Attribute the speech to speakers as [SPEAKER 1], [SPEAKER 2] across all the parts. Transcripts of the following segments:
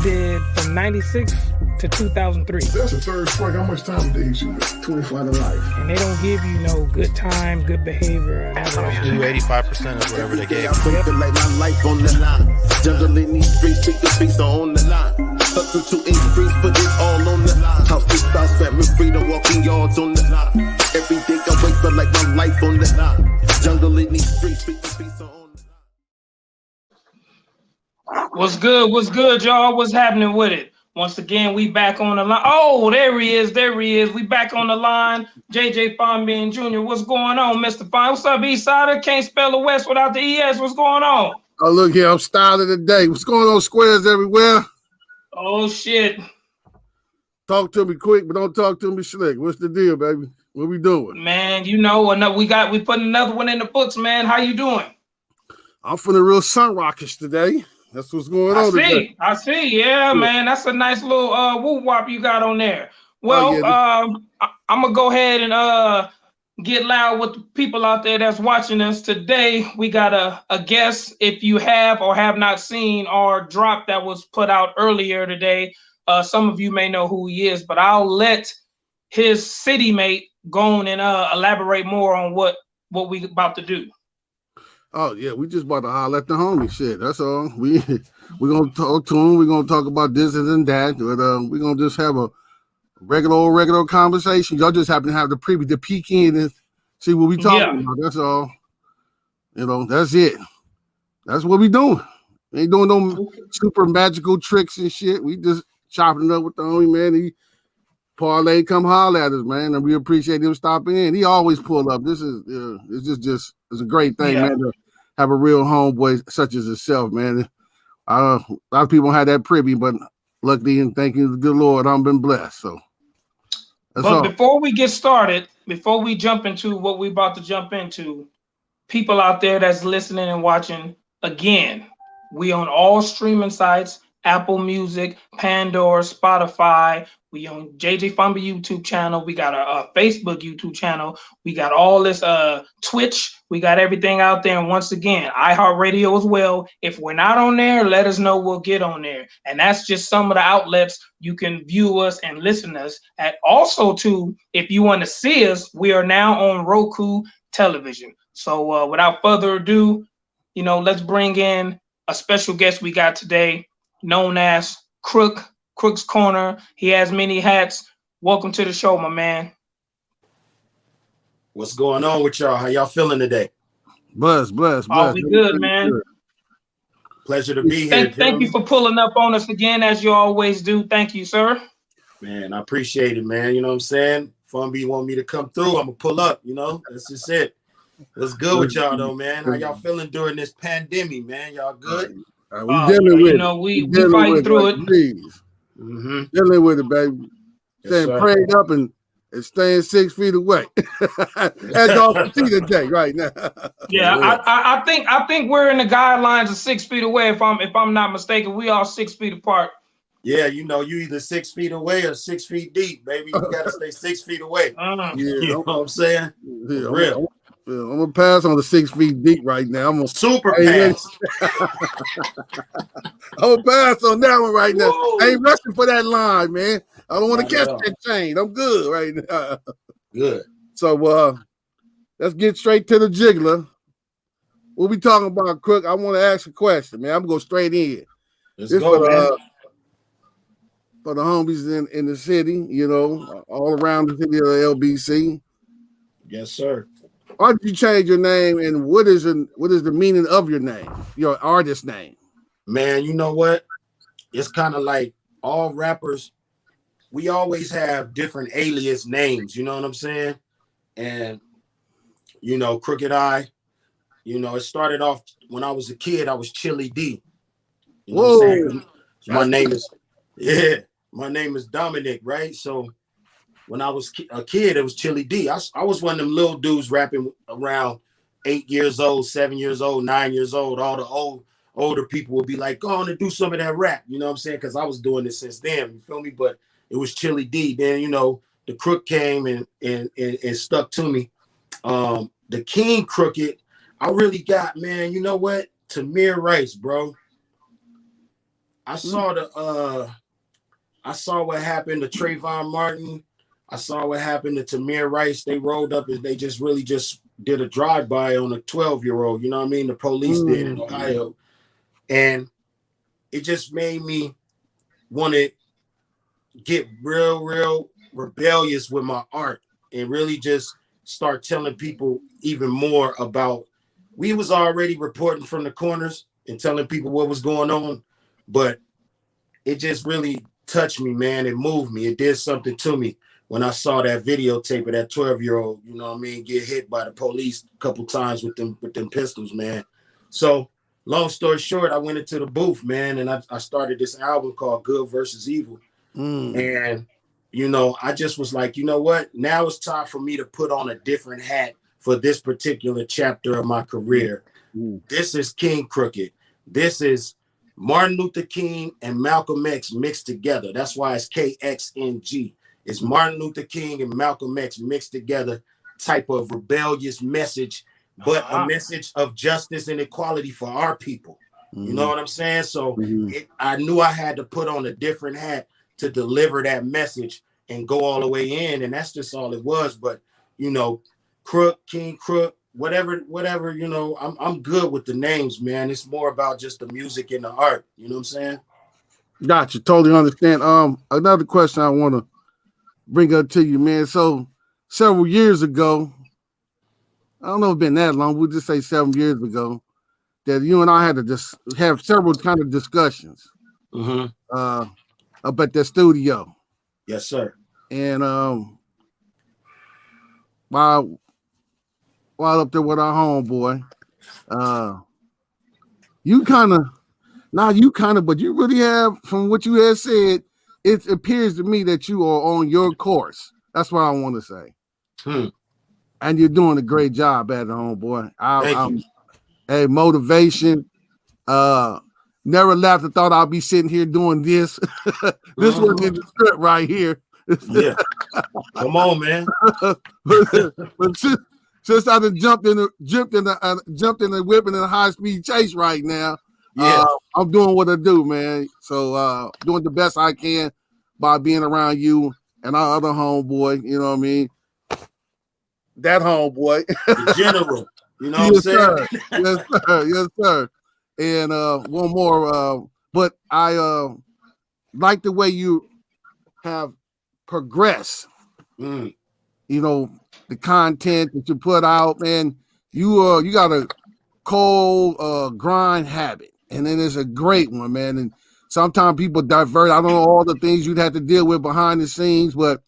[SPEAKER 1] did from 96 to 2003.
[SPEAKER 2] That's the third strike. How much time did they issue? 25 to life.
[SPEAKER 1] And they don't give you no good time, good behavior.
[SPEAKER 3] Do 85% of whatever they gave.
[SPEAKER 4] I break it like my life on the line. Jungle in these streets, take the beats on the line. Hustle to increase, put it all on the line. House to stars, family freedom, walking yards on the line. Every day I wake up like my life on the line. Jungle in these streets, take the beats on the line.
[SPEAKER 5] What's good? What's good, y'all? What's happening with it? Once again, we back on the line. Oh, there he is. There he is. We back on the line. JJ Fomby and Junior. What's going on, Mr. Fine? What's up, Eastsider? Can't spell the West without the ES. What's going on?
[SPEAKER 6] Oh, look here. I'm styling today. What's going on, squares everywhere?
[SPEAKER 5] Oh, shit.
[SPEAKER 6] Talk to me quick, but don't talk to me slick. What's the deal, baby? What we doing?
[SPEAKER 5] Man, you know, we putting another one in the books, man. How you doing?
[SPEAKER 6] I'm feeling real sun rockish today. That's what's going on today.
[SPEAKER 5] I see. Yeah, man. That's a nice little woo wop you got on there. Well, I'm gonna go ahead and get loud with the people out there that's watching us today. We got a guest. If you have or have not seen our drop that was put out earlier today, some of you may know who he is, but I'll let his city mate go on and elaborate more on what we about to do.
[SPEAKER 6] Oh yeah, we just about to holler at the homie shit. That's all. We're gonna talk to him. We're gonna talk about this and that. But we're gonna just have a regular conversation. Y'all just happen to have the preview to peek in and see what we talking about. That's all. You know, that's it. That's what we doing. Ain't doing no super magical tricks and shit. We just chopping it up with the homie, man. He parlay, come holler at us, man, and we appreciate him stopping in. He always pull up. This is it's a great thing, man, to have a real homeboy such as himself, man. A lot of people had that privy, but luckily and thank you to the good Lord, I've been blessed. So,
[SPEAKER 5] before we get started, before we jump into what we're about to jump into, people out there that's listening and watching, again, we on all streaming sites: Apple Music, Pandora, Spotify. We on JJ Fomby YouTube channel. We got a Facebook YouTube channel. We got all this Twitch. We got everything out there. And once again, iHeartRadio as well. If we're not on there, let us know. We'll get on there. And that's just some of the outlets you can view us and listen to us at. Also, too, if you want to see us, we are now on Roku television. So without further ado, you know, let's bring in a special guest we got today, known as Crook's Corner. He has many hats. Welcome to the show, my man.
[SPEAKER 7] What's going on with y'all? How y'all feeling today?
[SPEAKER 6] Bless.
[SPEAKER 5] Oh, we good, man.
[SPEAKER 7] Pleasure to be here.
[SPEAKER 5] Thank you for pulling up on us again, as you always do. Thank you, sir.
[SPEAKER 7] Man, I appreciate it, man. You know what I'm saying? Fomby want me to come through, I'm gonna pull up, you know? That's just it. What's good with y'all though, man? How y'all feeling during this pandemic, man? Y'all good?
[SPEAKER 6] We dealing with
[SPEAKER 5] it. You know, we fight through it.
[SPEAKER 6] Please.
[SPEAKER 7] Mm-hmm.
[SPEAKER 6] Dealing with it, baby. Staying prayed up and staying 6 feet away. As y'all can see today, right now.
[SPEAKER 5] Yeah, I think we're in the guidelines of 6 feet away. If I'm not mistaken, we are 6 feet apart.
[SPEAKER 7] Yeah, you know, you either 6 feet away or 6 feet deep, baby. You gotta stay 6 feet away. You know what I'm saying?
[SPEAKER 6] Yeah, real. I'm gonna pass on the 6 feet deep right now. I'm gonna
[SPEAKER 7] super pass.
[SPEAKER 6] I'm gonna pass on that one right now.
[SPEAKER 7] Whoa.
[SPEAKER 6] I ain't rushing for that line, man. I don't want to catch that chain. I'm good right now.
[SPEAKER 7] Good.
[SPEAKER 6] So let's get straight to the jiggler. What we talking about, Crook? I want to ask a question, man. I'm gonna go straight in.
[SPEAKER 7] Let's go, man.
[SPEAKER 6] For the homies in the city, you know, all around the city of LBC.
[SPEAKER 7] Yes, sir.
[SPEAKER 6] Why did you change your name, and what is the meaning of your name, your artist name?
[SPEAKER 7] Man, you know what? It's kind of like all rappers. We always have different alias names. You know what I'm saying? And you know, Crooked Eye. You know, it started off when I was a kid. I was Chili D. You know what I'm saying? My name is Dominic, right? So when I was a kid, it was Chili D. I was one of them little dudes rapping around 8 years old, 7 years old, 9 years old. All the older people would be like, go on and do some of that rap. You know what I'm saying? Because I was doing this since then. You feel me? But it was Chili D. Then, you know, the Crook came and stuck to me. The King Crooked, I really got, man, you know what? Tamir Rice, bro. I saw what happened to Trayvon Martin. I saw what happened to Tamir Rice. They rolled up and they just really just did a drive-by on a 12-year-old. You know what I mean? The police did in Ohio. And it just made me want to get real rebellious with my art and really just start telling people even more about. We was already reporting from the corners and telling people what was going on, but it just really touched me, man. It moved me. It did something to me when I saw that videotape of that 12-year-old, you know what I mean, get hit by the police a couple times with them pistols, man. So long story short, I went into the booth, man, and I started this album called Good versus Evil. And, you know, I just was like, you know what? Now it's time for me to put on a different hat for this particular chapter of my career. This is King Crooked. This is Martin Luther King and Malcolm X mixed together. That's why it's KXNG. It's Martin Luther King and Malcolm X mixed together type of rebellious message, but a message of justice and equality for our people. You know what I'm saying? So I knew I had to put on a different hat to deliver that message and go all the way in. And that's just all it was. But, you know, Crook, King Crook, whatever, you know, I'm good with the names, man. It's more about just the music and the art. You know what I'm saying?
[SPEAKER 6] Gotcha. Totally understand. Another question I want to bring up to you, man. So several years ago, I don't know if it's been that long, we'll just say 7 years ago, that you and I had to just have several kind of discussions up at the studio.
[SPEAKER 7] Yes, sir.
[SPEAKER 6] And while up there with our homeboy, but you really have, from what you had said, it appears to me that you are on your course. That's what I want to say. And you're doing a great job at it, homeboy.
[SPEAKER 7] Thank you.
[SPEAKER 6] Hey, motivation. Never laughed and thought I'd be sitting here doing this. This wasn't in the script right here.
[SPEAKER 7] Yeah. Come on, man.
[SPEAKER 6] but since I done jumped in the whip in a high-speed chase right now, I'm doing what I do, man. So doing the best I can by being around you and our other homeboy, you know what I mean? That homeboy.
[SPEAKER 7] The general. You know what I'm saying?
[SPEAKER 6] Yes, sir. Yes, sir. And one more, but I like the way you have progressed. You know, the content that you put out, man. You got a cold grind habit, and then it's a great one, man. And sometimes people divert. I don't know all the things you'd have to deal with behind the scenes, but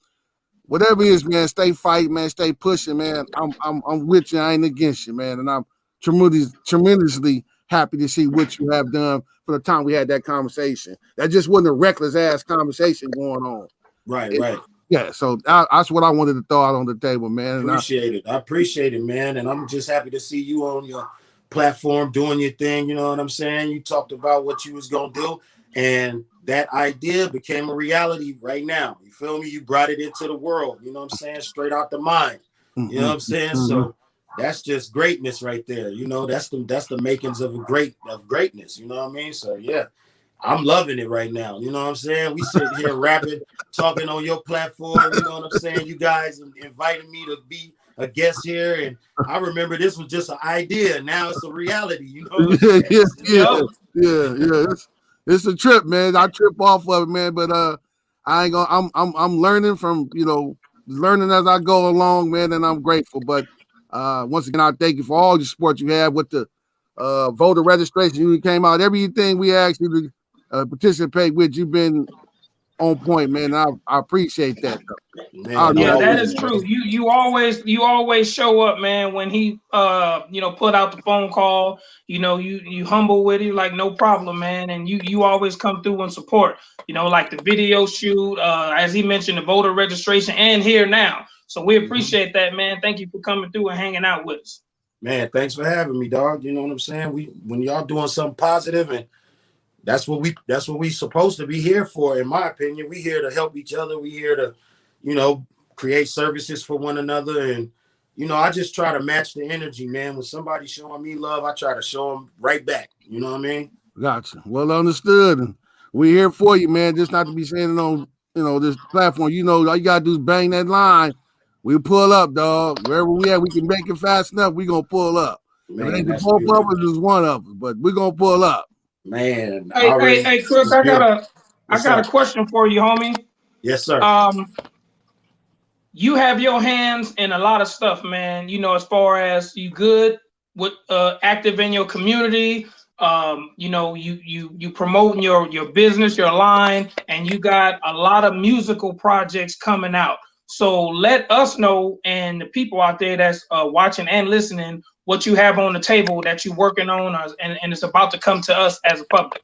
[SPEAKER 6] whatever it is, man, stay fighting, man, stay pushing, man. I'm with you. I ain't against you, man. And I'm tremendously happy to see what you have done for the time we had that conversation. That just wasn't a reckless ass conversation going on.
[SPEAKER 7] Right.
[SPEAKER 6] Yeah, so that's what I wanted to throw out on the table, man.
[SPEAKER 7] I appreciate it, man. And I'm just happy to see you on your platform doing your thing. You know what I'm saying? You talked about what you was going to do, and that idea became a reality right now. You feel me? You brought it into the world. You know what I'm saying? Straight out the mind. You know what I'm saying? So that's just greatness right there. You know, that's the makings of greatness. You know what I mean? So yeah, I'm loving it right now. You know what I'm saying? We sitting here rapping, talking on your platform. You know what I'm saying? You guys invited me to be a guest here, and I remember this was just an idea. Now it's a reality. You know what I'm saying?
[SPEAKER 6] Yeah. It's a trip, man. I trip off of it, man. But I ain't gonna. I'm learning from, you know, learning as I go along, man. And I'm grateful. But once again, I thank you for all the support you have with the voter registration. You came out, everything we asked you to participate with. You've been on point, man. I appreciate that.
[SPEAKER 5] Man, yeah, that is true. You always show up, man. When he put out the phone call, you humble with it, like no problem, man. And you always come through and support. Like the video shoot, as he mentioned, the voter registration, and here now. So we appreciate that, man. Thank you for coming through and hanging out with us.
[SPEAKER 7] Man, thanks for having me, dog. You know what I'm saying? When y'all doing something positive, and that's what we supposed to be here for, in my opinion. We here to help each other. We here to, create services for one another. And, I just try to match the energy, man. When somebody's showing me love, I try to show them right back. You know what I mean?
[SPEAKER 6] Gotcha. Well understood. And we're here for you, man. Just not to be saying it on, this platform. All you gotta do is bang that line. We pull up, dog. Wherever we at, we can make it fast enough. We gonna pull up.
[SPEAKER 7] Man,
[SPEAKER 6] if it ain't the
[SPEAKER 7] that's
[SPEAKER 6] both
[SPEAKER 7] beautiful.
[SPEAKER 6] of us, it's one of us, but we're gonna pull up.
[SPEAKER 7] Man,
[SPEAKER 5] Hey, Crook, I got a question for you, homie.
[SPEAKER 7] Yes, sir.
[SPEAKER 5] You have your hands in a lot of stuff, man. As far as you good with active in your community, you promoting your business, your line, and you got a lot of musical projects coming out. So let us know, and the people out there that's watching and listening, what you have on the table that you're working on, and it's about to come to us as a public.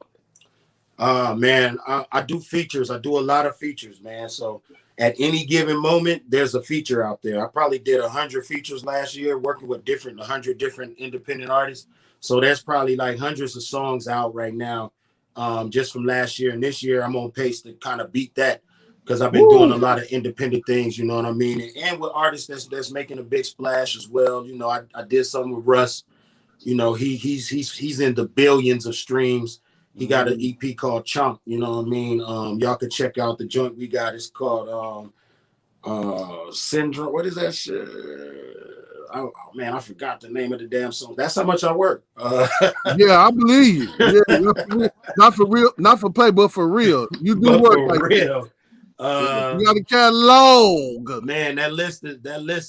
[SPEAKER 7] Man, I do features. I do a lot of features, man. So at any given moment, there's a feature out there. I probably did 100 features last year, working with 100 different independent artists. So there's probably like hundreds of songs out right now, just from last year. And this year, I'm on pace to kind of beat that because I've been doing a lot of independent things. You know what I mean? And with artists that's making a big splash as well. I did something with Russ. He's in the billions of streams. He got an EP called Chunk, you know what I mean? Y'all can check out the joint we got. It's called Syndrome. What is that shit? Oh man, I forgot the name of the damn song. That's how much I work.
[SPEAKER 6] Yeah, I believe you. Yeah, not for real, not for play, but for real. You do work
[SPEAKER 7] for
[SPEAKER 6] like
[SPEAKER 7] real.
[SPEAKER 6] you got a catalog.
[SPEAKER 7] Man, that list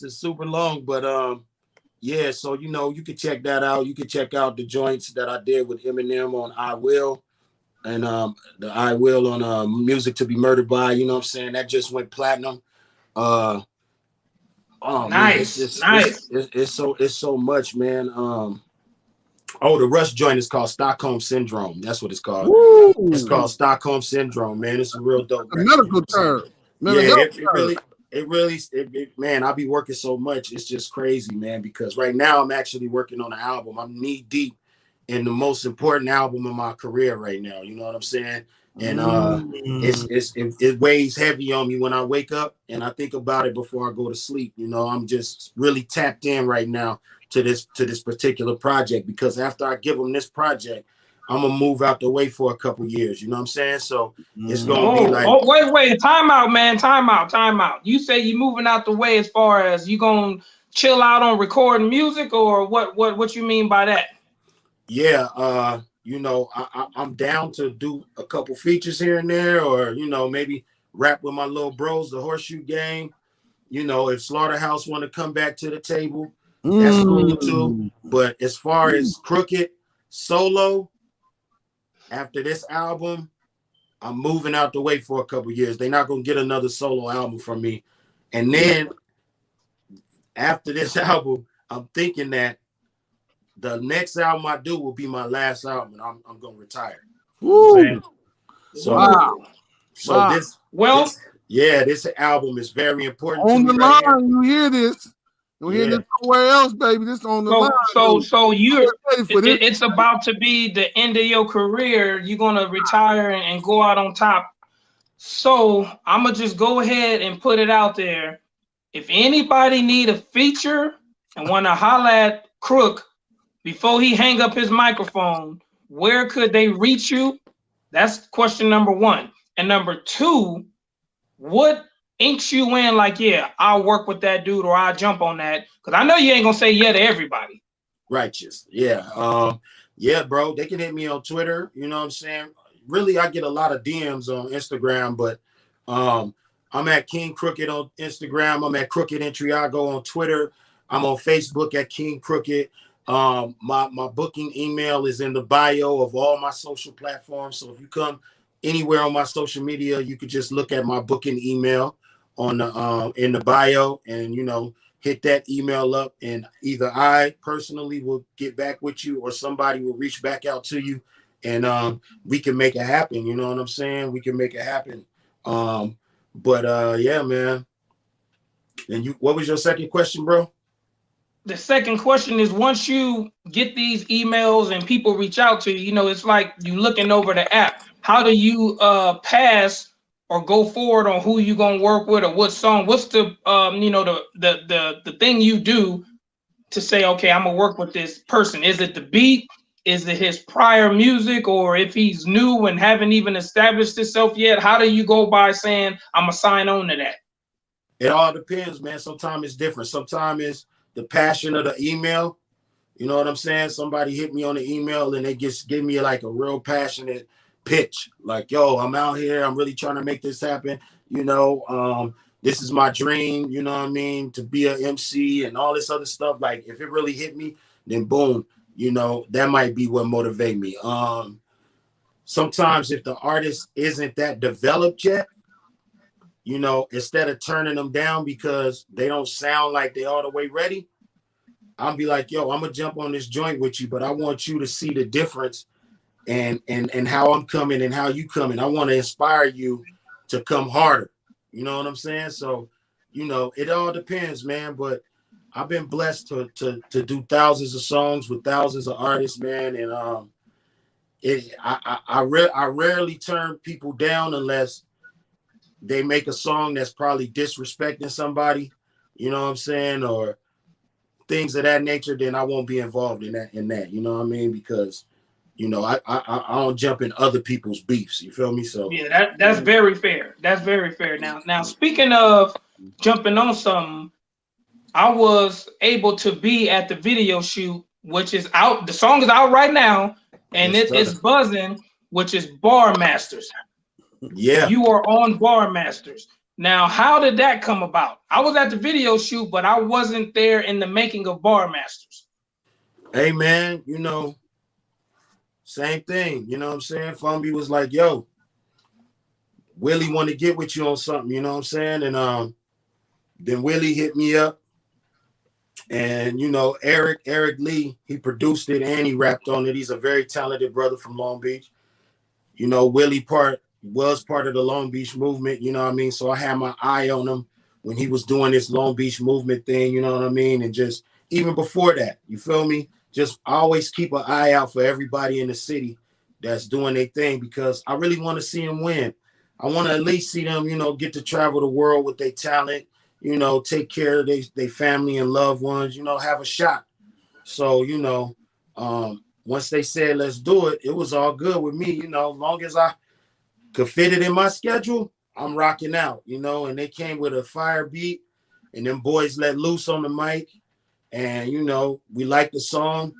[SPEAKER 7] is super long, but yeah, so you can check that out. You can check out the joints that I did with Eminem on I Will, and the I Will on Music to Be Murdered By. You know what I'm saying? That just went platinum. Oh
[SPEAKER 5] nice,
[SPEAKER 7] man,
[SPEAKER 5] nice.
[SPEAKER 7] It's so much, man. The Rush joint is called Stockholm Syndrome. That's what it's called.
[SPEAKER 6] Woo.
[SPEAKER 7] It's called Stockholm Syndrome, man. It's a real dope.
[SPEAKER 6] A medical term.
[SPEAKER 7] It really, man, I'll be working so much. It's just crazy, man, because right now I'm actually working on an album. I'm knee deep in the most important album of my career right now. You know what I'm saying? And it weighs heavy on me when I wake up and I think about it before I go to sleep. I'm just really tapped in right now to this particular project, because after I give them this project, I'm gonna move out the way for a couple years. You know what I'm saying? So it's gonna be like,
[SPEAKER 5] wait, time out, man, time out. You say you moving out the way as far as you gonna chill out on recording music, or what you mean by that?
[SPEAKER 7] Yeah, I'm down to do a couple features here and there, or maybe rap with my little bros, the Horseshoe Gang. If Slaughterhouse want to come back to the table, that's cool too. But as far as Crooked solo, after this album, I'm moving out the way for a couple years. They're not gonna get another solo album from me. And then after this album, I'm thinking that the next album I do will be my last album, and I'm gonna retire.
[SPEAKER 6] Woo.
[SPEAKER 7] So,
[SPEAKER 6] wow.
[SPEAKER 7] This album is very important.
[SPEAKER 6] On
[SPEAKER 7] to
[SPEAKER 6] the
[SPEAKER 7] me right
[SPEAKER 6] line,
[SPEAKER 7] here.
[SPEAKER 6] you hear this. You hear this somewhere else, baby. This on the line.
[SPEAKER 5] So it's about to be the end of your career. You're gonna retire and go out on top. So I'm gonna just go ahead and put it out there. If anybody need a feature and want to holler at Crook before he hang up his microphone, where could they reach you? That's question number one. And number two, what inks you in like, yeah, I'll work with that dude, or I'll jump on that? Because I know you ain't gonna say yeah to everybody.
[SPEAKER 7] Righteous. Yeah. Yeah, bro. They can hit me on Twitter. You know what I'm saying? Really, I get a lot of DMs on Instagram, but I'm at King Crooked on Instagram. I'm at Crooked in Triago on Twitter. I'm on Facebook at King Crooked. My booking email is in the bio of all my social platforms. So if you come anywhere on my social media, you could just look at my booking email on the in the bio, and hit that email up, and either I personally will get back with you, or somebody will reach back out to you, and we can make it happen. You know what I'm saying? We can make it happen. Yeah, man. And what was your second question, bro?
[SPEAKER 5] The second question is, once you get these emails and people reach out to you, it's like you looking over the app. How do you pass or go forward on who you gonna work with, or what song? What's the the thing you do to say, okay, I'm gonna work with this person? Is it the beat? Is it his prior music, or if he's new and haven't even established himself yet? How do you go by saying I'm gonna sign on to that?
[SPEAKER 7] It all depends, man. Sometimes it's different. Sometimes it's the passion of the email. You know what I'm saying? Somebody hit me on the email and they just give me like a real passionate pitch. Like, yo, I'm out here. I'm really trying to make this happen. You know, this is my dream, you know what I mean, to be an MC and all this other stuff. Like, if it really hit me, then boom, you know, that might be what motivate me. Sometimes if the artist isn't that developed yet, you know, instead of turning them down because they don't sound like they all the way ready, I'll be like, yo, I'm gonna jump on this joint with you, but I want you to see the difference and how I'm coming and how you coming. I want to inspire you to come harder. You know what I'm saying? So, you know, it all depends, man. But I've been blessed to do thousands of songs with thousands of artists, man. And I rarely turn people down unless they make a song that's probably disrespecting somebody, you know what I'm saying, or things of that nature. Then I won't be involved in that. You know what I mean? Because, you know, I don't jump in other people's beefs. You feel me? So
[SPEAKER 5] yeah, that's very fair. That's very fair. Now speaking of jumping on something, I was able to be at the video shoot, which is out. The song is out right now, and it's buzzing, which is Bar Masters.
[SPEAKER 7] Yeah,
[SPEAKER 5] you are on Bar Masters. Now, how did that come about? I was at the video shoot, but I wasn't there in the making of Bar Masters.
[SPEAKER 7] Hey man, you know, same thing. You know what I'm saying? Fomby was like, yo, Willie want to get with you on something, you know what I'm saying? And then Willie hit me up. And, you know, Eric Lee, he produced it and he rapped on it. He's a very talented brother from Long Beach. You know, Willie was part of the Long Beach movement, you know what I mean? So I had my eye on him when he was doing this Long Beach movement thing, you know what I mean? And just even before that, you feel me? Just always keep an eye out for everybody in the city that's doing their thing, because I really want to see them win. I want to at least see them, you know, get to travel the world with their talent, you know, take care of their family and loved ones, you know, have a shot. So, you know, once they said, let's do it, it was all good with me, you know, as long as I could fit it in my schedule, I'm rocking out, you know. And they came with a fire beat and them boys let loose on the mic. And, you know, we liked the song.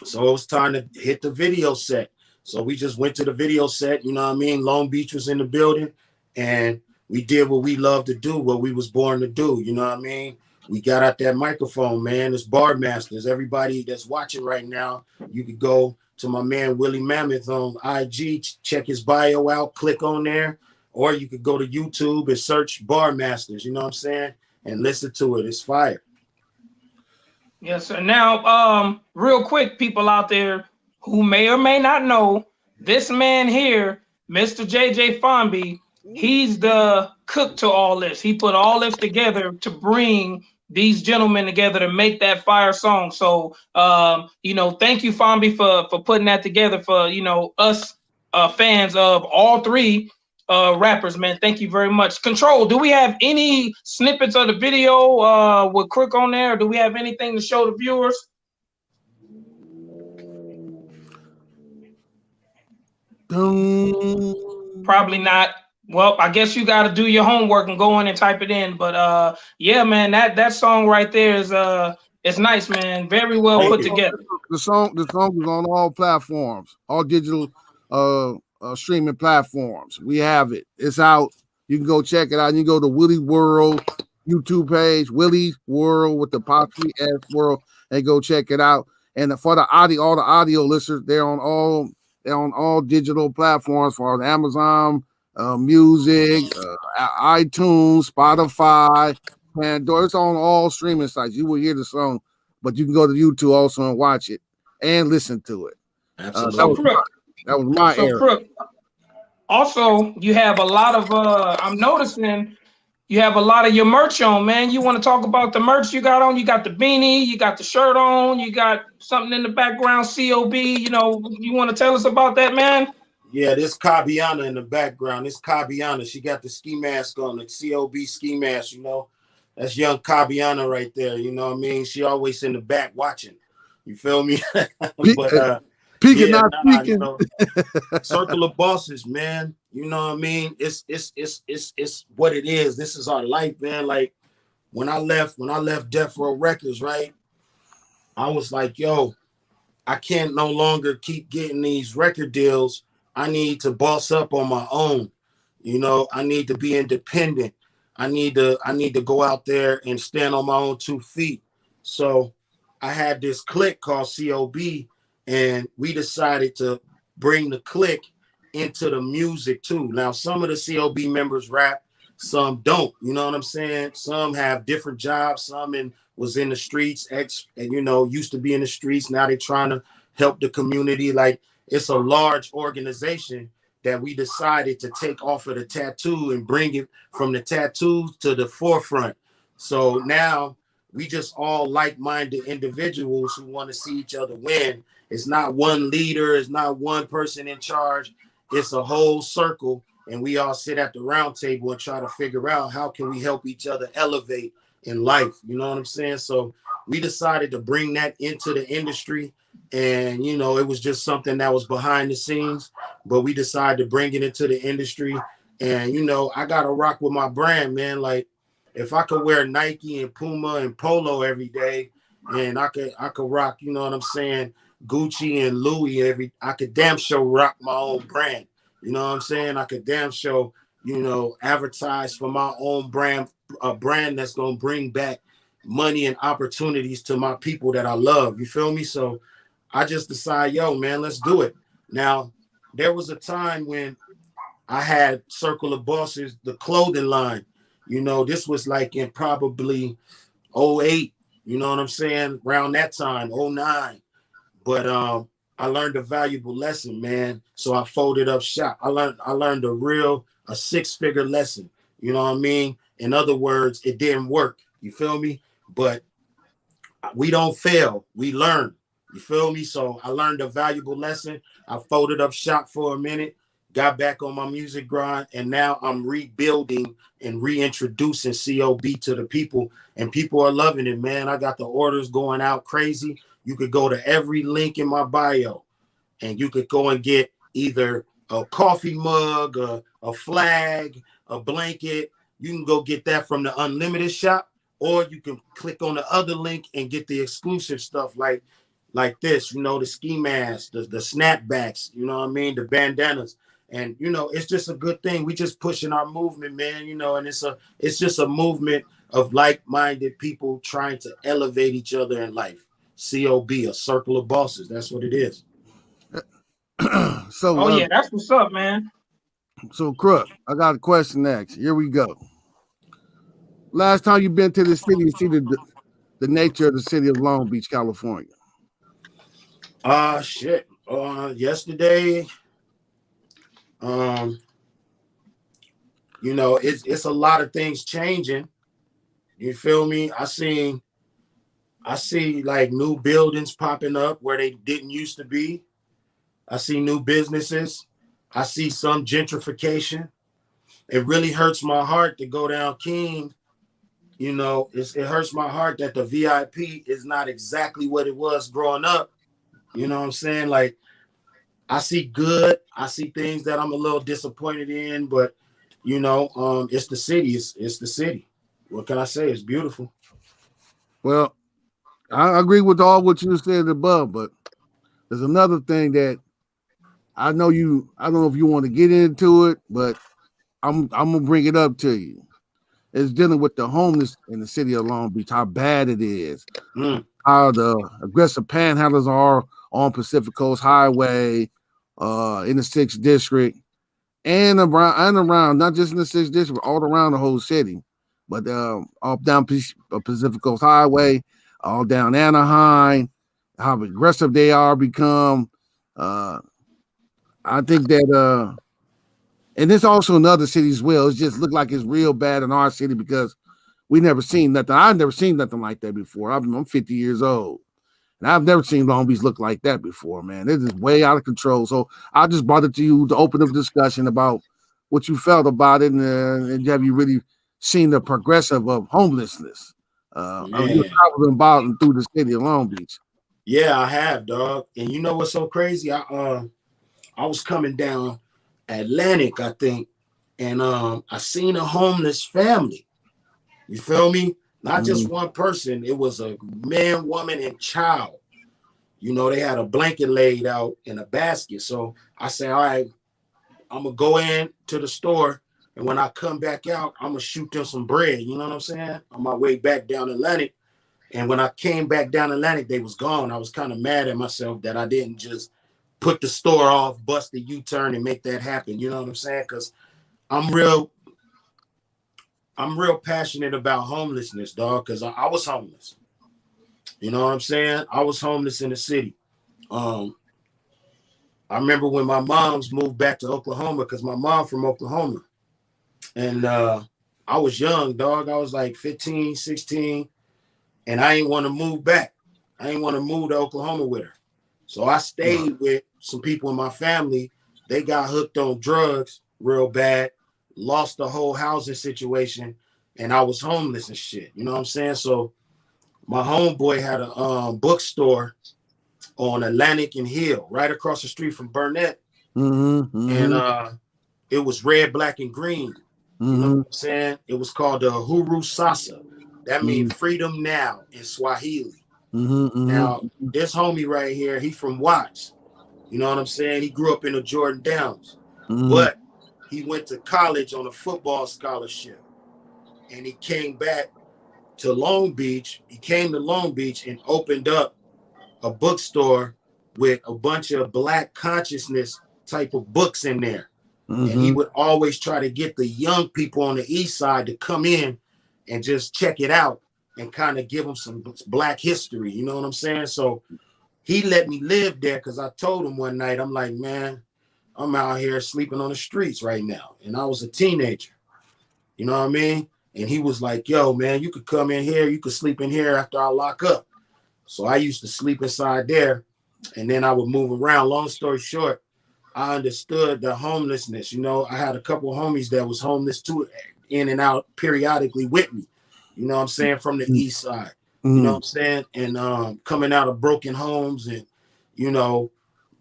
[SPEAKER 7] So it was time to hit the video set. So we just went to the video set, you know what I mean? Long Beach was in the building and we did what we love to do, what we was born to do, you know what I mean? We got out that microphone, man. It's Bar Masters. Everybody that's watching right now, you could go to my man Willie Mammoth on IG, check his bio out, click on there, or you could go to YouTube and search Bar Masters, you know what I'm saying? And listen to it. It's fire.
[SPEAKER 5] Yes, sir. Now, real quick, people out there who may or may not know, this man here, Mr. JJ Fomby, he's the cook to all this. He put all this together to bring these gentlemen together to make that fire song. So, you know, thank you, Fomby, for putting that together for, you know, us fans of all three rappers, man. Thank you very much. Control, do we have any snippets of the video with Crook on there? Or do we have anything to show the viewers? Probably not. Well, I guess you got to do your homework and go in and type it in. But yeah, man, that song right there is it's nice, man. Very well put together.
[SPEAKER 6] The song is on all platforms, all digital streaming platforms. We have it. It's out. You can go check it out. You can go to Willie World YouTube page, Willie World with the Poppy S World, and go check it out. And for the audio, all the audio listeners, they're on all digital platforms for Amazon Music, iTunes, Spotify, Pandora. It's on all streaming sites. You will hear the song, but you can go to YouTube also and watch it and listen to it.
[SPEAKER 7] Absolutely.
[SPEAKER 6] That was my era.
[SPEAKER 5] Crook. Also, you have a lot of I'm noticing you have a lot of your merch on, man. You want to talk about the merch you got on? You got the beanie, you got the shirt on, you got something in the background, COB. You know, you want to tell us about that, man?
[SPEAKER 7] Yeah, this Kabiana in the background. This Kabiana, she got the ski mask on, the COB ski mask, you know. That's young Kabiana right there, you know what I mean? She always in the back watching. You feel me? But
[SPEAKER 6] peaking,
[SPEAKER 7] yeah,
[SPEAKER 6] not
[SPEAKER 7] nah,
[SPEAKER 6] speaking.
[SPEAKER 7] circle of bosses, man. You know what I mean? It's what it is. This is our life, man. Like when I left Death Row Records, right? I was like, yo, I can't no longer keep getting these record deals. I need to boss up on my own. You know, I need to be independent. I need to go out there and stand on my own 2 feet. So I had this clique called COB, and we decided to bring the clique into the music too. Now, some of the COB members rap, some don't. You know what I'm saying? Some have different jobs. Some was in the streets, and used to be in the streets. Now they're trying to help the community. Like, it's a large organization that we decided to take off of the tattoo and bring it from the tattoos to the forefront. So now we just all like-minded individuals who want to see each other win. It's not one leader, it's not one person in charge. It's a whole circle, and we all sit at the round table and try to figure out how can we help each other elevate in life. You know what I'm saying? So we decided to bring that into the industry, and it was just something that was behind the scenes, but we decided to bring it into the industry. And I gotta rock with my brand, man. Like, if I could wear Nike and Puma and Polo every day, and I could rock, you know what I'm saying, Gucci and Louis I could damn sure rock my own brand. You know what I'm saying? I could damn sure, advertise for my own brand, a brand that's gonna bring back money and opportunities to my people that I love. You feel me? So I just decided, yo, man, let's do it. Now, there was a time when I had Circle of Bosses, the clothing line. This was like in probably 08, you know what I'm saying? Around that time, 09. But I learned a valuable lesson, man. So I folded up shop. I learned a 6-figure lesson. You know what I mean? In other words, it didn't work. You feel me? But we don't fail. We learn. You feel me? So I learned a valuable lesson. I folded up shop for a minute, got back on my music grind, and now I'm rebuilding and reintroducing COB to the people, and people are loving it, man. I got the orders going out crazy. You could go to every link in my bio, and you could go and get either a coffee mug, a flag, a blanket. You can go get that from the Unlimited shop, or you can click on the other link and get the exclusive stuff like this, the ski masks, the snapbacks, you know what I mean, the bandanas. And it's just a good thing. We just pushing our movement, man, and it's just a movement of like-minded people trying to elevate each other in life. COB, a circle of bosses. That's what it is.
[SPEAKER 5] So yeah, that's what's up, man.
[SPEAKER 6] So Crook, I got a question next. Here we go. Last time you've been to the city, you see the nature of the city of Long Beach, California.
[SPEAKER 7] Shit. Yesterday, it's a lot of things changing. You feel me? I see like new buildings popping up where they didn't used to be. I see new businesses. I see some gentrification. It really hurts my heart to go down King. It hurts my heart that the VIP is not exactly what it was growing up. You know what I'm saying? Like, I see good. I see things that I'm a little disappointed in, but it's the city. It's the city. What can I say? It's beautiful.
[SPEAKER 6] Well, I agree with all what you said above, but there's another thing that I don't know if you want to get into it, but I'm gonna bring it up to you. It's dealing with the homeless in the city of Long Beach, how bad it is, how the aggressive panhandlers are on Pacific Coast Highway, in the 6th district, and around, not just in the 6th district, all around the whole city, but all down Pacific Coast Highway, all down Anaheim, how aggressive they are become. I think that, and it's also in other cities as well. It just looked like it's real bad in our city because we never seen nothing. I've never seen nothing like that before. I'm 50 years old, and I've never seen Long Beach look like that before, man. It is way out of control. So I just brought it to you to open up discussion about what you felt about it, and have you really seen the progressive of homelessness? You traveling about and through the city of Long Beach.
[SPEAKER 7] Yeah, I have, dog. And you know what's so crazy? I was coming down Atlantic, I think, and I seen a homeless family. You feel me? Not just one person. It was a man, woman, and child. You know, they had a blanket laid out in a basket. So I said, all right, I'm gonna go in to the store, and when I come back out, I'm gonna shoot them some bread. You know what I'm saying? On my way back down Atlantic. And when I came back down Atlantic, they was gone. I was kind of mad at myself that I didn't just put the store off, bust the U-turn, and make that happen. You know what I'm saying? Because I'm real passionate about homelessness, dog, because I was homeless. You know what I'm saying? I was homeless in the city. I remember when my mom's moved back to Oklahoma, because my mom from Oklahoma. And I was young, dog. I was like 15, 16, and I ain't want to move back. I ain't want to move to Oklahoma with her. So I stayed with some people in my family. They got hooked on drugs real bad, lost the whole housing situation, and I was homeless and shit. You know what I'm saying? So my homeboy had a bookstore on Atlantic and Hill, right across the street from Burnett. And it was red, black, and green. You know what I'm saying? It was called the Huru Sasa. That means freedom now in Swahili. Now, this homie right here, he from Watts. You know what I'm saying? He grew up in the Jordan Downs. But he went to college on a football scholarship. And he came back to Long Beach. He came to Long Beach and opened up a bookstore with a bunch of Black consciousness type of books in there. And he would always try to get the young people on the east side to come in and just check it out and kind of give them some Black history. You know what I'm saying? So he let me live there because I told him one night, I'm like, man, I'm out here sleeping on the streets right now. And I was a teenager. You know what I mean? And he was like, yo, man, you could come in here. You could sleep in here after I lock up. So I used to sleep inside there. And then I would move around. Long story short, I understood the homelessness. You know, I had a couple of homies that was homeless too, in and out periodically with me. You know what I'm saying? From the east side. You know what I'm saying? And coming out of broken homes and, you know,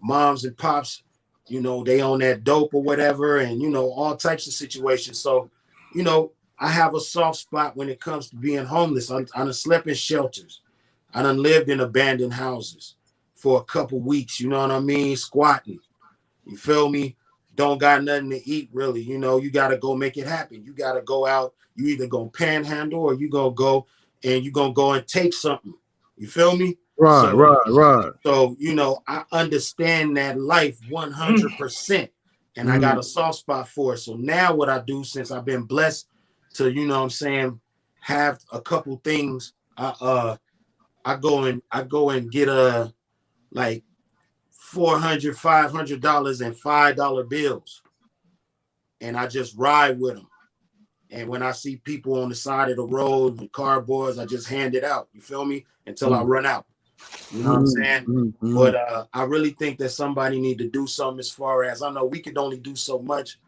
[SPEAKER 7] moms and pops, you know, they own that dope or whatever, and, you know, all types of situations. So, you know, I have a soft spot when it comes to being homeless. I done slept in shelters. I done lived in abandoned houses for a couple weeks, you know what I mean? Squatting. You feel me? Don't got nothing to eat, really. You know, you got to go make it happen. You got to go out. You either going to panhandle or you going to go and you going to go and take something. You feel me?
[SPEAKER 6] Right.
[SPEAKER 7] So, you know, I understand that life 100%. And I got a soft spot for it. So now what I do, since I've been blessed to, you know what I'm saying, have a couple things, I go and get like $400, $500 and $5 bills. And I just ride with them. And when I see people on the side of the road with cardboards, I just hand it out. You feel me? Until I run out. You know what I'm saying? But I really think that somebody need to do something as far as, I know we could only do so much.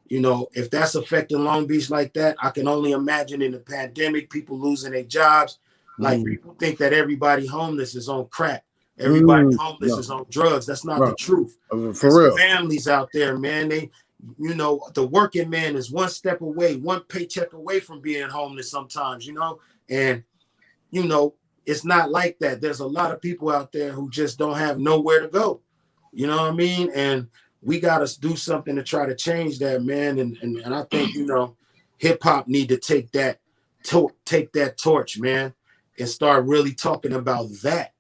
[SPEAKER 7] You know, if that's affecting Long Beach like that, I can only imagine in the pandemic, people losing their jobs. Like people think that everybody homeless is on crack. Everybody homeless is on drugs. That's not the truth.
[SPEAKER 6] For real.
[SPEAKER 7] Families out there, man. They, you know, the working man is one step away, one paycheck away from being homeless sometimes, you know, and, you know, it's not like that. There's a lot of people out there who just don't have nowhere to go. You know what I mean? And we got to do something to try to change that, man. And I think, you know, hip hop need to take that torch, man, and start really talking about that,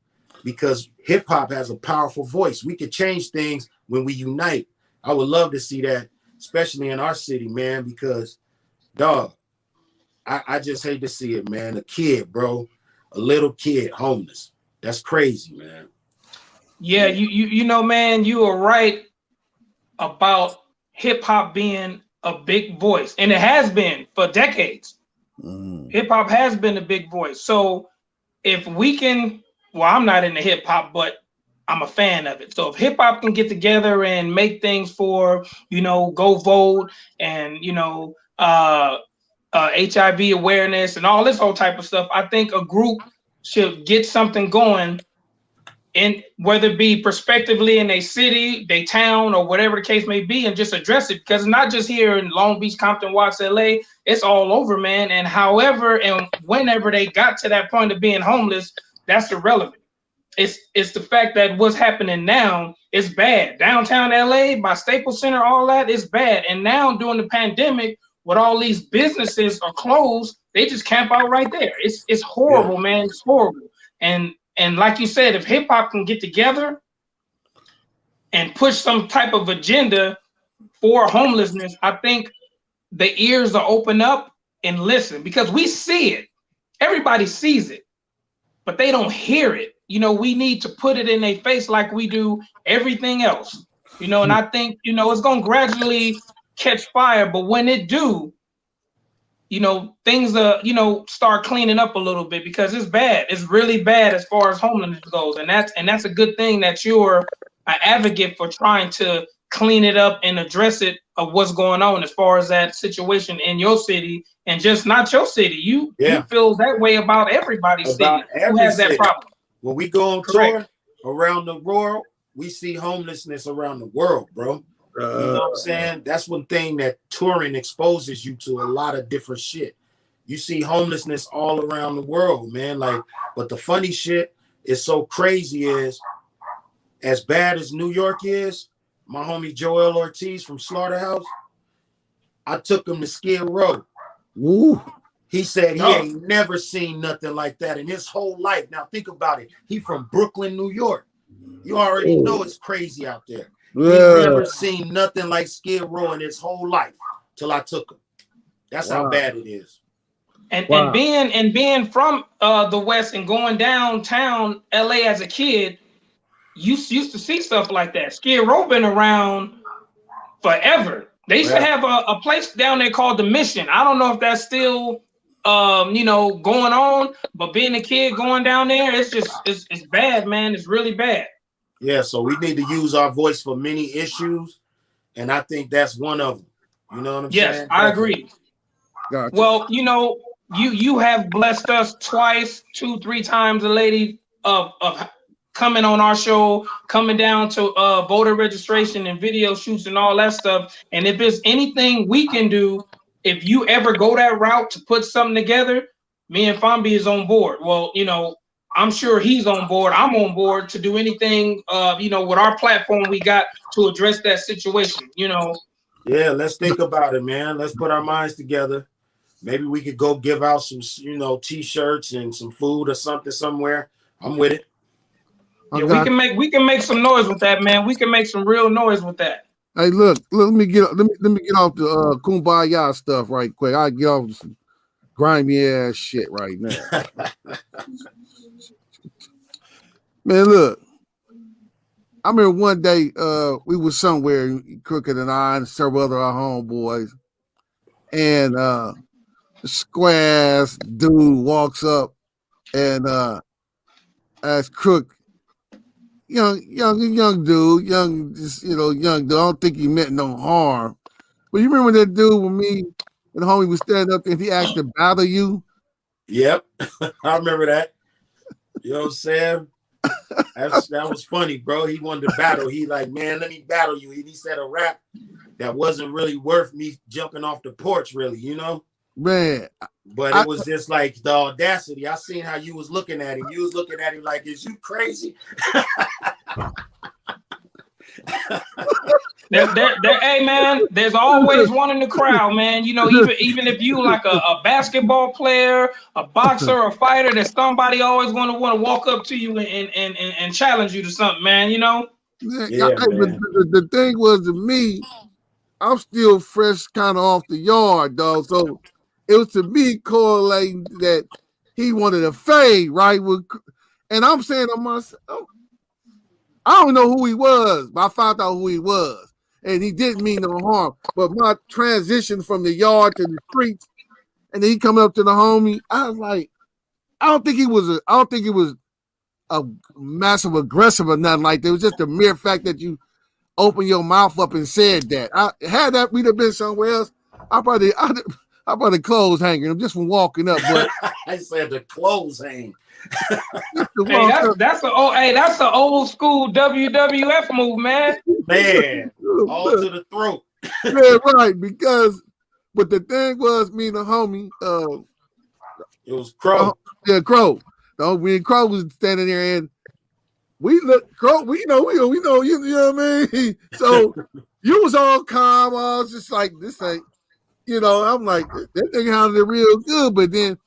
[SPEAKER 7] because hip hop has a powerful voice. We could change things when we unite. I would love to see that, especially in our city, man, because, dog, I just hate to see it, man. A kid, bro, a little kid homeless. That's crazy, man.
[SPEAKER 5] Yeah, you know, man, you are right about hip hop being a big voice, and it has been for decades. Hip hop has been a big voice. So if we can, well, I'm not into hip hop, but I'm a fan of it. So if hip hop can get together and make things for, you know, go vote and, you know, HIV awareness and all this whole type of stuff, I think a group should get something going and whether it be prospectively in a city, they town, or whatever the case may be, and just address it, because it's not just here in Long Beach, Compton, Watts, LA, it's all over, man. And however and whenever they got to that point of being homeless, that's irrelevant. It's the fact that what's happening now is bad. Downtown LA by Staples Center, all that is bad. And now during the pandemic, with all these businesses are closed, they just camp out right there. It's horrible, man. It's horrible. And like you said, if hip hop can get together and push some type of agenda for homelessness, I think the ears are open up and listen, because we see it. Everybody sees it, but they don't hear it. You know, we need to put it in their face like we do everything else. You know, and I think, you know, it's going to gradually catch fire, but when it do, you know, things start cleaning up a little bit, because it's bad. It's really bad as far as homelessness goes, and that's a good thing that you're an advocate for trying to clean it up and address it of what's going on as far as that situation in your city, and just not your city. You feel that way about everybody's city who has that problem.
[SPEAKER 7] When we go on tour around the world, we see homelessness around the world, bro. You know what I'm saying? That's one thing that touring exposes you to, a lot of different shit. You see homelessness all around the world, man. Like, but the funny shit is so crazy is, as bad as New York is, my homie Joel Ortiz from Slaughterhouse, I took him to Skid Row.
[SPEAKER 6] Woo.
[SPEAKER 7] He said he ain't never seen nothing like that in his whole life. Now think about it. He from Brooklyn, New York. You already know it's crazy out there. He's never seen nothing like Skid Row in his whole life till I took him. That's how bad it is.
[SPEAKER 5] And being from the West and going downtown LA as a kid, you used to see stuff like that. Skid Row been around forever. They used to have a place down there called the Mission. I don't know if that's still going on, but being a kid going down there, it's bad, man. It's really bad.
[SPEAKER 7] Yeah, so we need to use our voice for many issues, and I think that's one of them. You know what I'm saying?
[SPEAKER 5] Yes, I agree.
[SPEAKER 6] Gotcha.
[SPEAKER 5] Well, you know, you have blessed us twice, 2-3 times, a lady of coming on our show, coming down to voter registration and video shoots and all that stuff. And if there's anything we can do, if you ever go that route to put something together, me and Fomby is on board. Well, you know, I'm sure he's on board. I'm on board to do anything, with our platform we got to address that situation, you know.
[SPEAKER 7] Yeah, let's think about it, man. Let's put our minds together. Maybe we could go give out some, T-shirts and some food or something somewhere. I'm with it.
[SPEAKER 5] Yeah, we can make some noise with that, man. We can make some real noise with that.
[SPEAKER 6] Hey, look, let me get off the kumbaya stuff right quick. I get off some grimy ass shit right now. Man, look. I remember one day we was somewhere, Crooked and I and several other our homeboys, and the square ass dude walks up and asks Crook, young dude, young dude. I don't think he meant no harm. But you remember that dude when me and the homie was standing up and he asked to battle you?
[SPEAKER 7] Yep, I remember that. You know what I'm saying? That was funny, bro. He wanted to battle. He like, man, let me battle you. He said a rap that wasn't really worth me jumping off the porch, really, you know?
[SPEAKER 6] Man.
[SPEAKER 7] But it was just like the audacity. I seen how you was looking at him. You was looking at him like, is you crazy?
[SPEAKER 5] Hey man, there's always one in the crowd, man. You know, even if you like a basketball player, a boxer, a fighter, there's somebody always going to want to walk up to you and challenge you to something, man. You know.
[SPEAKER 6] Yeah, man. The thing was, to me, I'm still fresh, kind of off the yard, dog. So it was to me correlating that he wanted to fade, right? And I'm saying to myself, I don't know who he was, but I found out who he was. And he didn't mean no harm. But my transition from the yard to the streets, and then he coming up to the homie, I was like, I don't think it was a massive aggressive or nothing like that. It was just the mere fact that you opened your mouth up and said that. Had we'd have been somewhere else, I probably clothes hanging him just from walking up. But
[SPEAKER 7] I said the clothes hang.
[SPEAKER 5] That's an old school WWF move, man.
[SPEAKER 7] Man, all to the throat.
[SPEAKER 6] Yeah, right. Because, but the thing was, me and the homie,
[SPEAKER 7] it was Crow.
[SPEAKER 6] Crow. Me and Crow was standing there, and we look Crow. We know, you know what I mean. So you was all calm. I was just like, this ain't, I'm like, that nigga handled it real good. But then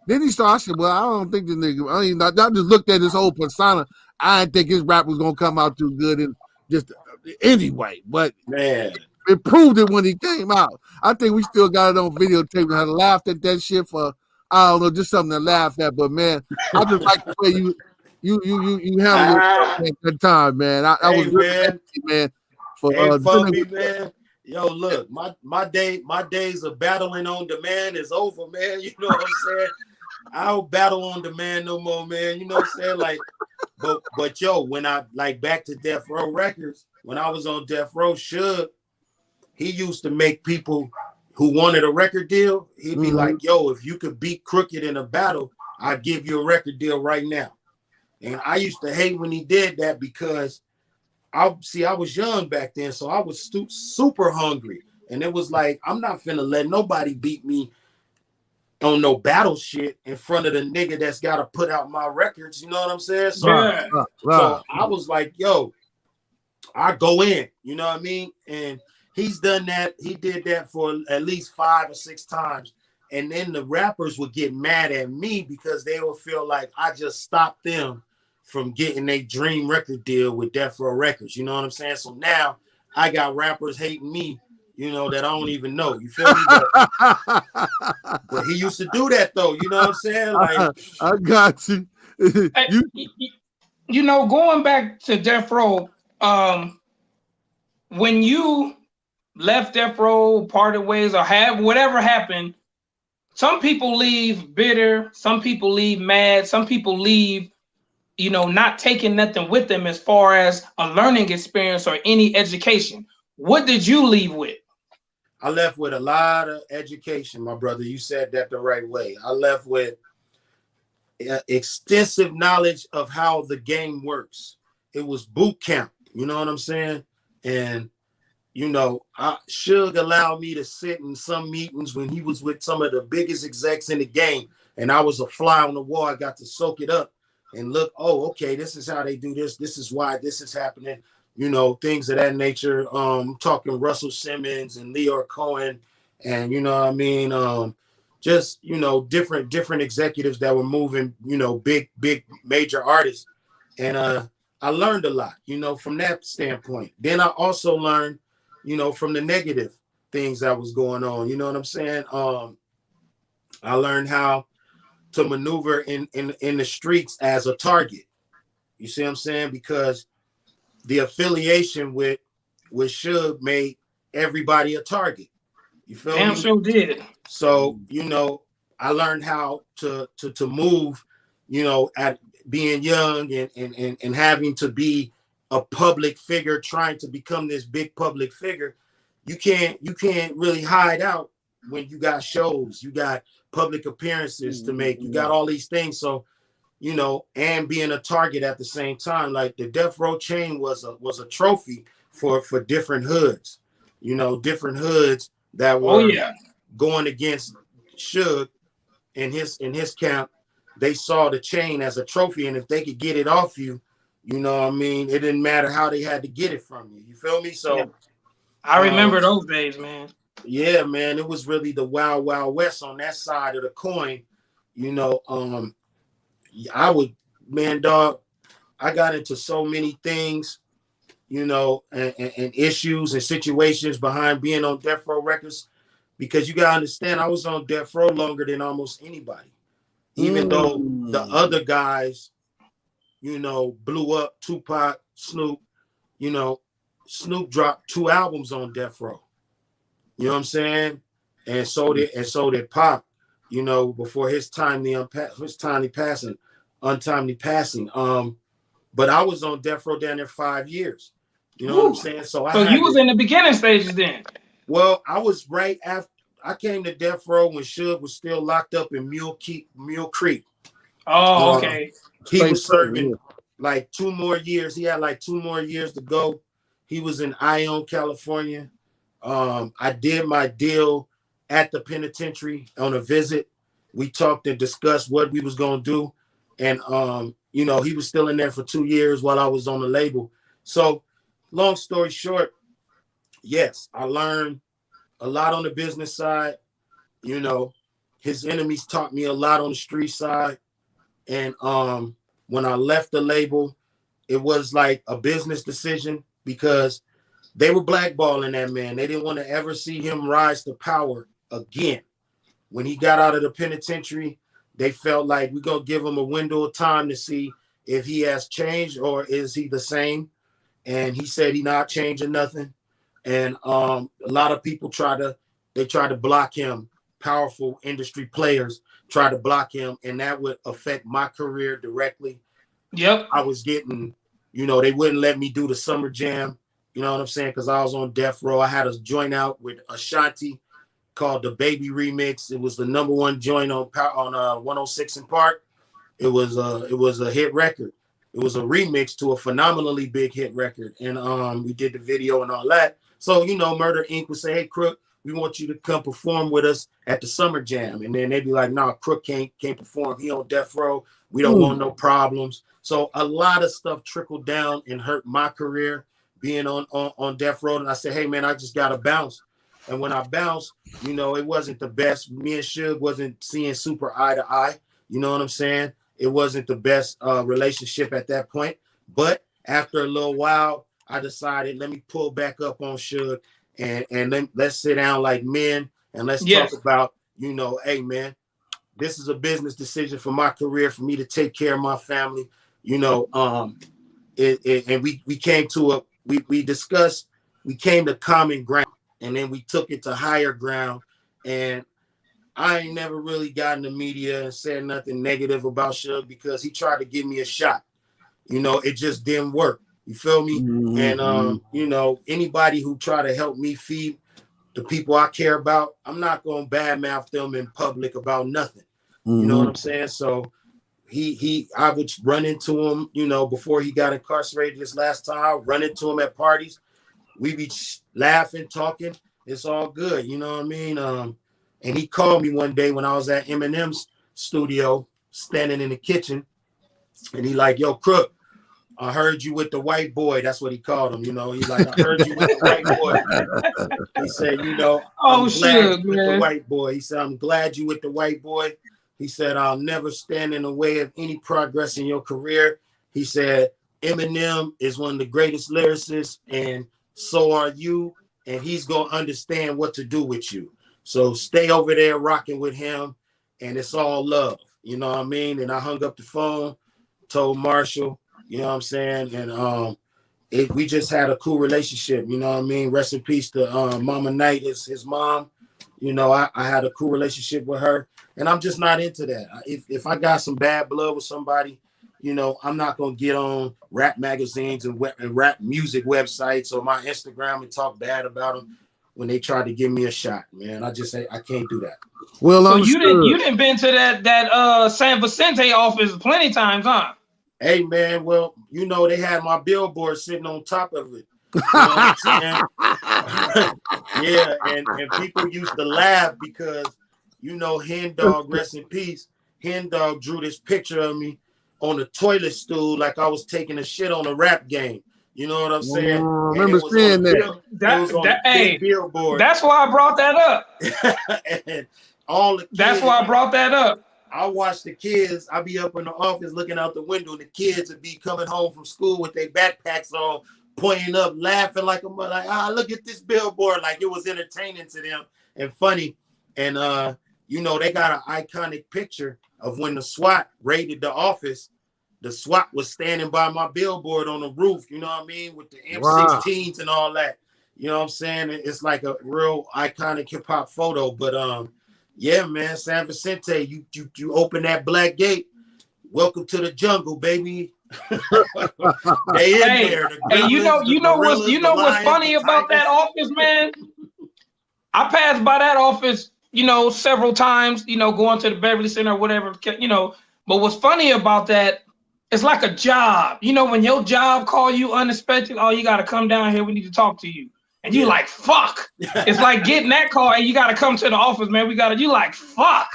[SPEAKER 6] he started. I said, well, I don't think the nigga. I just looked at his whole persona. I didn't think his rap was gonna come out too good, and just anyway. But
[SPEAKER 7] man,
[SPEAKER 6] it proved it when he came out. I think we still got it on videotape. I laughed at that shit for, I don't know, just something to laugh at. But man, I just like the way you handled yourself at that time, man. I was really happy, man. For
[SPEAKER 7] Fomby, man. Yo, look, my days of battling on demand is over, man. You know what I'm saying? I don't battle on demand no more, man. You know what I'm saying? Like, but yo, when I back to Death Row Records, when I was on Death Row, Suge, he used to make people who wanted a record deal, he'd be like, yo, if you could beat Crooked in a battle, I'd give you a record deal right now. And I used to hate when he did that because I was young back then, so I was super hungry. And it was like, I'm not finna let nobody beat me on no battle shit in front of the nigga that's got to put out my records. You know what I'm saying? So, so I was like, yo, I go in, you know what I mean? And he's done that. He did that for at least 5 or 6 times. And then the rappers would get mad at me because they would feel like I just stopped them from getting a dream record deal with Death Row Records. You know what I'm saying? So now I got rappers hating me, that I don't even know. You feel me? But he used to do that though. You know what I'm saying? Like,
[SPEAKER 6] I got you.
[SPEAKER 5] Going back to Death Row, when you left Death Row, parted ways, or whatever happened, some people leave bitter, some people leave mad, some people leave, not taking nothing with them as far as a learning experience or any education. What did you leave with?
[SPEAKER 7] I left with a lot of education, my brother. You said that the right way. I left with extensive knowledge of how the game works. It was boot camp, you know what I'm saying? And Suge allowed me to sit in some meetings when he was with some of the biggest execs in the game, and I was a fly on the wall. I got to soak it up and look, oh, okay, this is how they do this. This is why this is happening. Things of that nature. Talking Russell Simmons and Leor Cohen, and just different executives that were moving, big major artists, and I learned a lot, from that standpoint. Then I also learned, from the negative things that was going on. You know what I'm saying? I learned how to maneuver in the streets as a target. You see what I'm saying? Because the affiliation with Suge made everybody a target. You feel me?
[SPEAKER 5] Damn sure did.
[SPEAKER 7] So, I learned how to move, at being young and having to be a public figure, trying to become this big public figure. You can't really hide out when you got shows, you got public appearances to make, you got all these things. So, and being a target at the same time, like the Death Row chain was a trophy for different hoods, different hoods that were going against Suge in his camp. They saw the chain as a trophy, and if they could get it off you, it didn't matter how they had to get it from you. You feel me? So
[SPEAKER 5] I remember those days, man.
[SPEAKER 7] Yeah, man, it was really the wild, wild west on that side of the coin. I got into so many things, and issues and situations behind being on Death Row Records, because you gotta understand, I was on Death Row longer than almost anybody. Even though the other guys, blew up, Tupac, Snoop, Snoop dropped 2 albums on Death Row. You know what I'm saying? And so did Pop, before his untimely passing. But I was on Death Row down there 5 years. You know what I'm saying? So you
[SPEAKER 5] was in the beginning stages then.
[SPEAKER 7] Well, I was right after. I came to Death Row when Suge was still locked up in Mule Creek.
[SPEAKER 5] Oh, okay.
[SPEAKER 7] He was serving like 2 more years. He had like 2 more years to go. He was in Ione, California. I did my deal at the penitentiary on a visit. We talked and discussed what we was gonna do, and you know, he was still in there for 2 years while I was on the label. So, long story short, yes, I learned a lot on the business side. You know, his enemies taught me a lot on the street side, and when I left the label, it was like a business decision because they were blackballing that man. They didn't want to ever see him rise to power again. When he got out of the penitentiary, they felt like we're going to give him a window of time to see if he has changed or is he the same. And he said he not changing nothing. And a lot of people try to block him. Powerful industry players try to block him, and that would affect my career directly.
[SPEAKER 5] Yep.
[SPEAKER 7] I was getting, you know, they wouldn't let me do the summer jam. You know what I'm saying? Because I was on death row. I had a joint out with Ashanti called the Baby Remix. It was the #1 joint on 106 in Park. It was a hit record. It was a remix to a phenomenally big hit record, and we did the video and all that. So, you know, Murder Inc. would say, "Hey, Crook, we want you to come perform with us at the summer jam," and then they'd be like, "Nah, Crook can't perform. He on death row. We don't want no problems." So a lot of stuff trickled down and hurt my career being on death row. And I said, "Hey, man, I just gotta bounce." And when I bounced, you know, it wasn't the best. Me and Suge wasn't seeing super eye to eye. You know what I'm saying? It wasn't the best relationship at that point. But after a little while, I decided, let me pull back up on Suge and let's sit down like men and let's talk about, you know, hey, man, this is a business decision for my career, for me to take care of my family. You know, and we came to we came to common ground, and then we took it to higher ground. And I ain't never really got in the media and said nothing negative about Suge because he tried to give me a shot. You know, it just didn't work. You feel me? Mm-hmm. And, you know, anybody who try to help me feed the people I care about, I'm not going to badmouth them in public about nothing. Mm-hmm. You know what I'm saying? So I would run into him, you know, before he got incarcerated this last time. I run into him at parties. We be laughing, talking. It's all good. You know what I mean? And he called me one day when I was at Eminem's studio, standing in the kitchen. And he like, "Yo, Crook, I heard you with the white boy." That's what he called him. You know, he's like, "I heard you with the white boy." He said, "You know, I'm glad you with the white boy." He said, "I'm glad you with the white boy." He said, "I'll never stand in the way of any progress in your career." He said, "Eminem is one of the greatest lyricists, and so are you. And he's going to understand what to do with you. So stay over there rocking with him, and it's all love." You know what I mean? And I hung up the phone, told Marshall, you know what I'm saying? And we just had a cool relationship, you know what I mean? Rest in peace to Mama Knight, his mom. You know, I had a cool relationship with her, and I'm just not into that. If I got some bad blood with somebody, you know, I'm not going to get on rap magazines and rap music websites or my Instagram and talk bad about them when they try to give me a shot, man. I just say I can't do that.
[SPEAKER 5] Well, so you didn't been to that San Vicente office plenty times, huh?
[SPEAKER 7] Hey, man, well, you know, they had my billboard sitting on top of it. You know what I'm saying? Yeah, and people used to laugh because, you know, Hen Dog, rest in peace, Hen Dog drew this picture of me on a toilet stool like I was taking a shit on a rap game. You know what I'm saying?
[SPEAKER 6] I remember seeing that.
[SPEAKER 5] Hey,
[SPEAKER 7] billboard.
[SPEAKER 5] That's why I brought that up.
[SPEAKER 7] And all the kids,
[SPEAKER 5] that's why I brought that up.
[SPEAKER 7] I watch the kids. I be up in the office looking out the window, and the kids would be coming home from school with their backpacks on, pointing up, laughing like look at this billboard, like it was entertaining to them and funny. And you know, they got an iconic picture of when the SWAT raided the office. The SWAT was standing by my billboard on the roof, you know what I mean, with the M16s and all that. You know what I'm saying? It's like a real iconic hip hop photo. But yeah, man, San Vicente, you open that black gate. Welcome to the jungle, baby. They in there.
[SPEAKER 5] Hey, you know what's funny about that office, man? I passed by that office, several times, going to the Beverly Center or whatever, But what's funny about that, it's like a job. When your job call you unexpected, oh, you got to come down here. We need to talk to you. And you like, fuck. It's like getting that call and you got to come to the office, man. You like, fuck.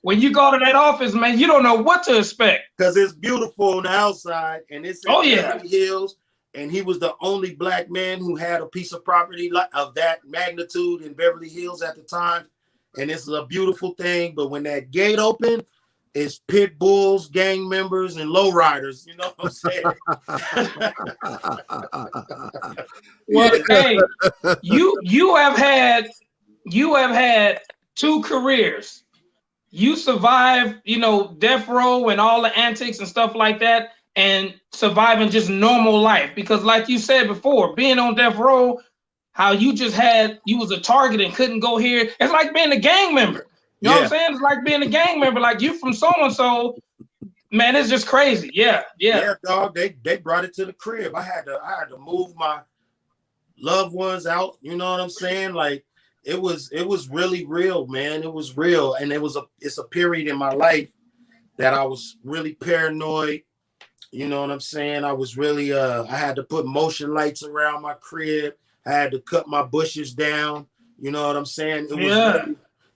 [SPEAKER 5] When you go to that office, man, you don't know what to expect.
[SPEAKER 7] Because it's beautiful on the outside and it's in Beverly Hills. And he was the only black man who had a piece of property of that magnitude in Beverly Hills at the time. And it's a beautiful thing. But when that gate opened, it's pit bulls, gang members, and lowriders. You know what I'm saying?
[SPEAKER 5] Well, hey, you have had 2 careers. You survived, death row and all the antics and stuff like that, and surviving just normal life. Because like you said before, being on death row, how you was a target and couldn't go here. It's like being a gang member. You know what I'm saying? It's like being a gang member, like you from so-and-so. Man, it's just crazy. Yeah,
[SPEAKER 7] dog. They brought it to the crib. I had to move my loved ones out. You know what I'm saying? Like it was really real, man. It was real, and it's a period in my life that I was really paranoid. You know what I'm saying? I was really I had to put motion lights around my crib. I had to cut my bushes down. You know what I'm saying?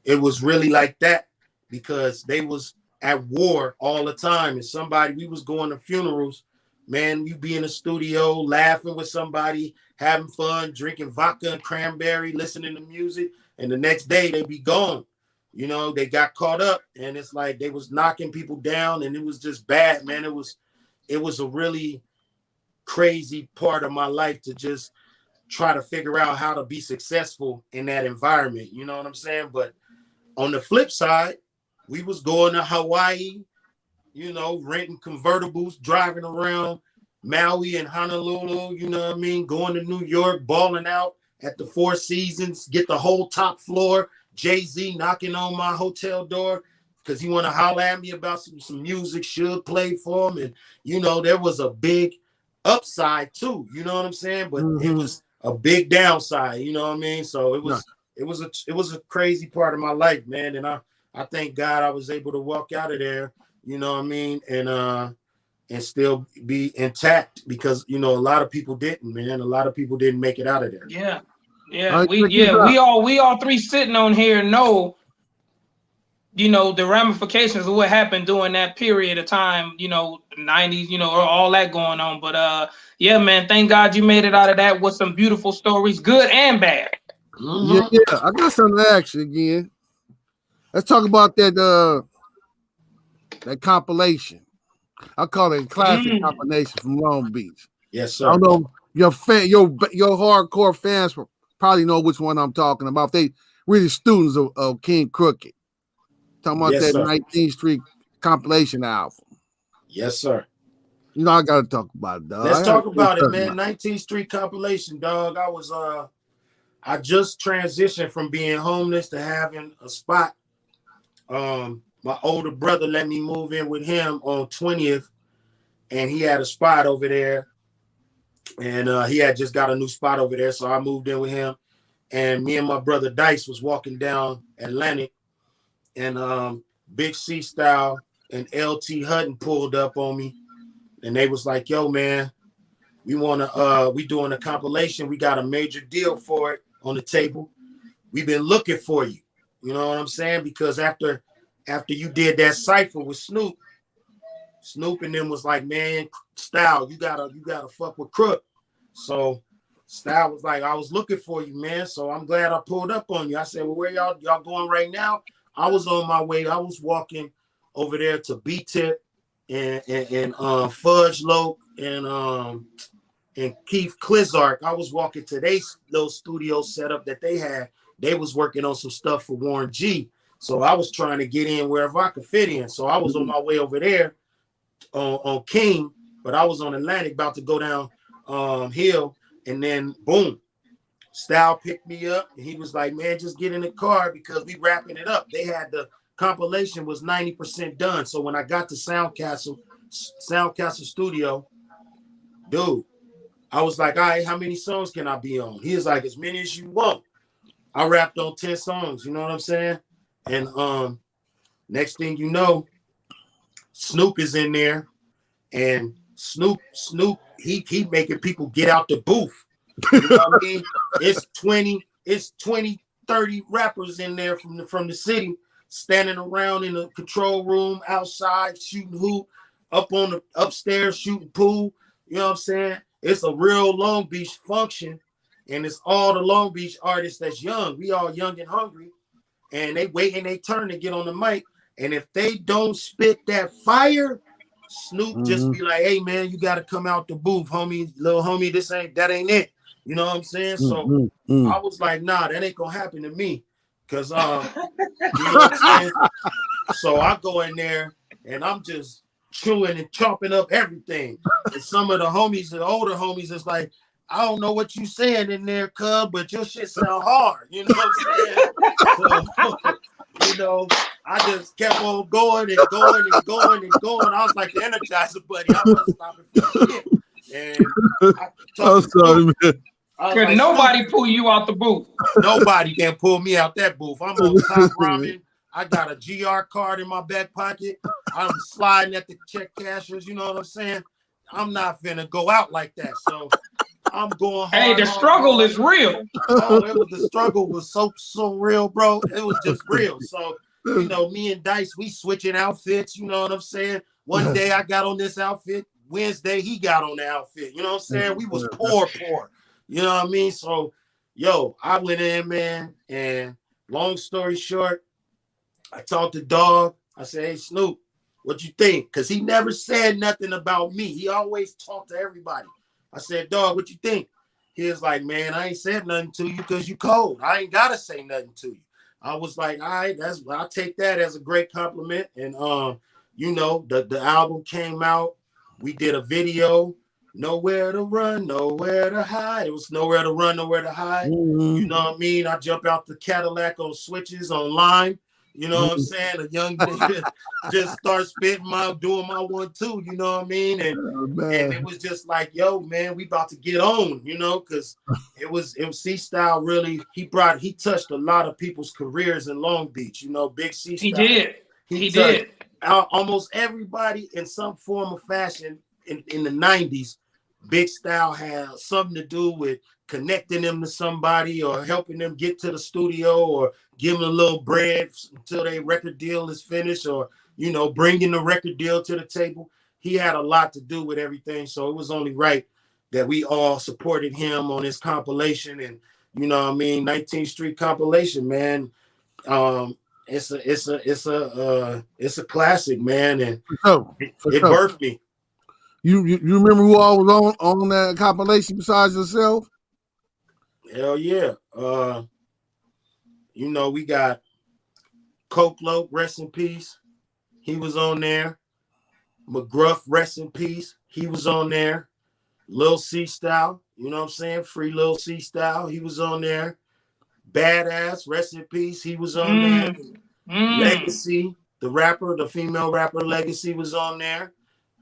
[SPEAKER 7] It was really like that because they was at war all the time. And we was going to funerals, man, you be in the studio laughing with somebody, having fun, drinking vodka and cranberry, listening to music. And the next day they be gone. They got caught up and it's like they was knocking people down and it was just bad, man. It was a really crazy part of my life to just try to figure out how to be successful in that environment. You know what I'm saying? But on the flip side, we was going to Hawaii, renting convertibles, driving around Maui and Honolulu, you know what I mean? Going to New York, balling out at the Four Seasons, get the whole top floor, Jay-Z knocking on my hotel door because he want to holler at me about some music, should play for him. And, there was a big upside too, you know what I'm saying? But it was a big downside, you know what I mean? So it was a crazy part of my life, man. And I thank God I was able to walk out of there, you know what I mean? And still be intact because, a lot of people didn't, man. A lot of people didn't make it out of there.
[SPEAKER 5] Yeah. We all 3 sitting on here know, the ramifications of what happened during that period of time, the 90s, all that going on. But yeah, man, thank God you made it out of that with some beautiful stories, good and bad.
[SPEAKER 6] Mm-hmm. Yeah, I got something to ask you again. Let's talk about that compilation. I call it a classic compilation from Long Beach.
[SPEAKER 7] Yes, sir.
[SPEAKER 6] I don't know your hardcore fans probably know which one I'm talking about. They really students of King Crooked. Talking about that 19th Street compilation album.
[SPEAKER 7] Yes, sir.
[SPEAKER 6] I gotta talk about it, dog.
[SPEAKER 7] Let's talk about it, man. 19th Street compilation, dog. I just transitioned from being homeless to having a spot. My older brother let me move in with him on 20th, and he had a spot over there. And he had just got a new spot over there, so I moved in with him. And me and my brother Dice was walking down Atlantic, and Big C Style and LT Hutton pulled up on me, and they was like, "Yo, man, we doing a compilation. We got a major deal for it on the table. We've been looking for you." You know what I'm saying? Because after you did that cipher with Snoop and them was like, "Man, Style, you gotta fuck with Crook." So Style was like, "I was looking for you, man. So I'm glad I pulled up on you." I said, "Well, where y'all going right now?" I was on my way. I was walking over there to B-Tip and Fudge Loke and Keith Clizark. I was walking to their little studio setup that they had. They was working on some stuff for Warren G. So I was trying to get in wherever I could fit in. So I was on my way over there on King, but I was on Atlantic about to go down Hill, and then boom, Style picked me up and he was like, "Man, just get in the car because we wrapping it up." They had the compilation was 90% done. So when I got to Soundcastle Studio, dude, I was like, "All right, how many songs can I be on?" He was like, "As many as you want." I rapped on 10 songs, you know what I'm saying? And next thing you know, Snoop is in there, and Snoop, he making people get out the booth. You know what I mean? It's 20, 30 rappers in there from the city, standing around in the control room, outside shooting hoop, up on the upstairs shooting pool. You know what I'm saying? It's a real Long Beach function, and it's all the Long Beach artists that's young. We all young and hungry, and they waiting their turn to get on the mic. And if they don't spit that fire, Snoop just be like, "Hey man, you got to come out the booth, homie, little homie. That ain't it." You know what I'm saying? So I was like, "Nah, that ain't gonna happen to me," cause you know what I'm saying. So I go in there and I'm just chewing and chopping up everything. And some of the homies, the older homies, is like, "I don't know what you saying in there, cuz, but your shit sound hard." You know what I'm saying? So, you know, I just kept on going and going and going and going. I was like the Energizer Buddy. I wasn't stopping for shit. And I talked
[SPEAKER 5] Could nobody pull you out the booth?
[SPEAKER 7] Nobody can pull me out that booth. I'm on top ramen. I got a GR card in my back pocket. I'm sliding at the check cashers. You know what I'm saying? I'm not finna go out like that. So I'm going hard.
[SPEAKER 5] Hey, the struggle is real.
[SPEAKER 7] Oh, the struggle was so real, bro. It was just real. So, you know, me and Dice, we switching outfits. You know what I'm saying? One day I got on this outfit. Wednesday he got on the outfit. You know what I'm saying? We was poor. You know what I mean? So, yo, I went in, man, and long story short, I talked to Dog. I said, "Hey, Snoop, what you think?" Because he never said nothing about me. He always talked to everybody. I said, "Dog, what you think?" He was like, "Man, I ain't said nothing to you because you cold. I ain't got to say nothing to you." I was like, "All right, I'll take that as a great compliment." And, you know, the album came out. We did a video. Nowhere to run, nowhere to hide. It was nowhere to run, nowhere to hide. You know what I mean? I jump out the Cadillac on switches online. You know what I'm saying? A young nigga just start spitting doing my 1-2. You know what I mean? And it was just like, yo, man, we about to get on. You know, because it was C Style really. He touched a lot of people's careers in Long Beach. You know, Big C Style.
[SPEAKER 5] He did. He did.
[SPEAKER 7] Almost everybody in some form or fashion in the 90s. Big Style had something to do with connecting them to somebody or helping them get to the studio or giving them a little bread until their record deal is finished or, you know, bringing the record deal to the table. He had a lot to do with everything. So it was only right that we all supported him on his compilation. And, you know what I mean? 19th Street compilation, man. It's a classic, man. And it birthed me.
[SPEAKER 6] You remember who all was on that compilation besides yourself?
[SPEAKER 7] Hell yeah. You know, we got Coke Loke, rest in peace. He was on there. McGruff, rest in peace. He was on there. Lil C Style, you know what I'm saying? Free Lil C Style, he was on there. Badass, rest in peace. He was on there. Legacy, the rapper, the female rapper Legacy was on there.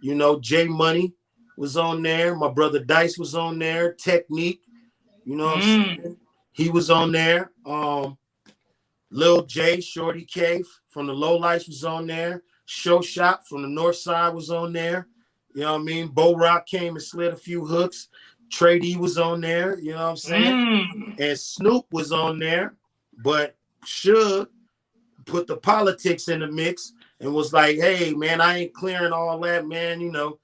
[SPEAKER 7] You know, J Money was on there. My brother Dice was on there. Technique, you know what I'm saying? He was on there. Lil J, Shorty K from the Low Lights was on there. Show Shop from the North Side was on there. You know what I mean? Bo Rock came and slid a few hooks. Trey D was on there. You know what I'm saying? And Snoop was on there. But Suge put the politics in the mix and was like, "Hey, man, I ain't clearing all that, man, you know,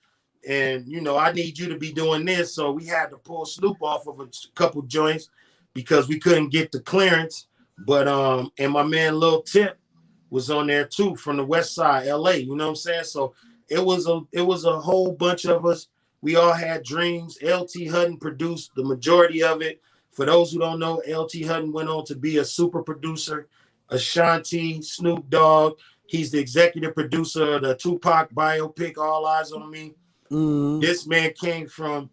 [SPEAKER 7] and, you know, I need you to be doing this." So we had to pull Snoop off of a couple joints because we couldn't get the clearance. But, and my man Lil Tip was on there too from the West Side, LA, you know what I'm saying? So it was a whole bunch of us. We all had dreams. LT Hutton produced the majority of it. For those who don't know, LT Hutton went on to be a super producer, Ashanti, Snoop Dogg. He's the executive producer of the Tupac biopic, All Eyes on Me. This man came from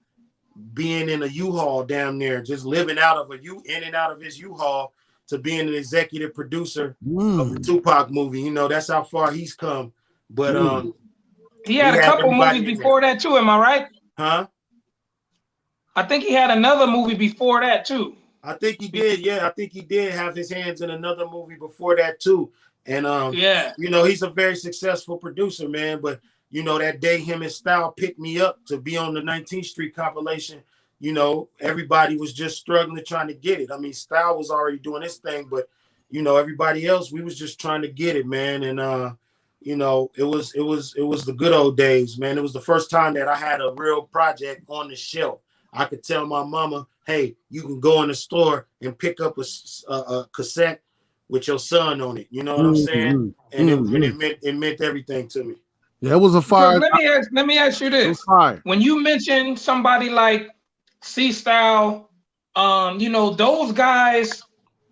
[SPEAKER 7] being in a U-Haul down there, just living out of in and out of his U-Haul to being an executive producer of the Tupac movie. You know, that's how far he's come. But
[SPEAKER 5] he had a couple movies before that too, am I right?
[SPEAKER 7] Huh?
[SPEAKER 5] I think he had another movie before that too.
[SPEAKER 7] I think he did. Yeah, I think he did have his hands in another movie before that too. And
[SPEAKER 5] Yeah.
[SPEAKER 7] you know, he's a very successful producer, man. But you know, that day him and Style picked me up to be on the 19th Street compilation. You know, everybody was just struggling trying to get it. I mean, Style was already doing his thing, but you know, everybody else, we was just trying to get it, man. And you know, it was the good old days, man. It was the first time that I had a real project on the shelf. I could tell my mama, hey, you can go in the store and pick up a cassette with your son on it. You know what I'm saying? And it meant everything to me.
[SPEAKER 6] Yeah, it was a fire.
[SPEAKER 5] Because let me ask you this: when you mention somebody like C Style, you know, those guys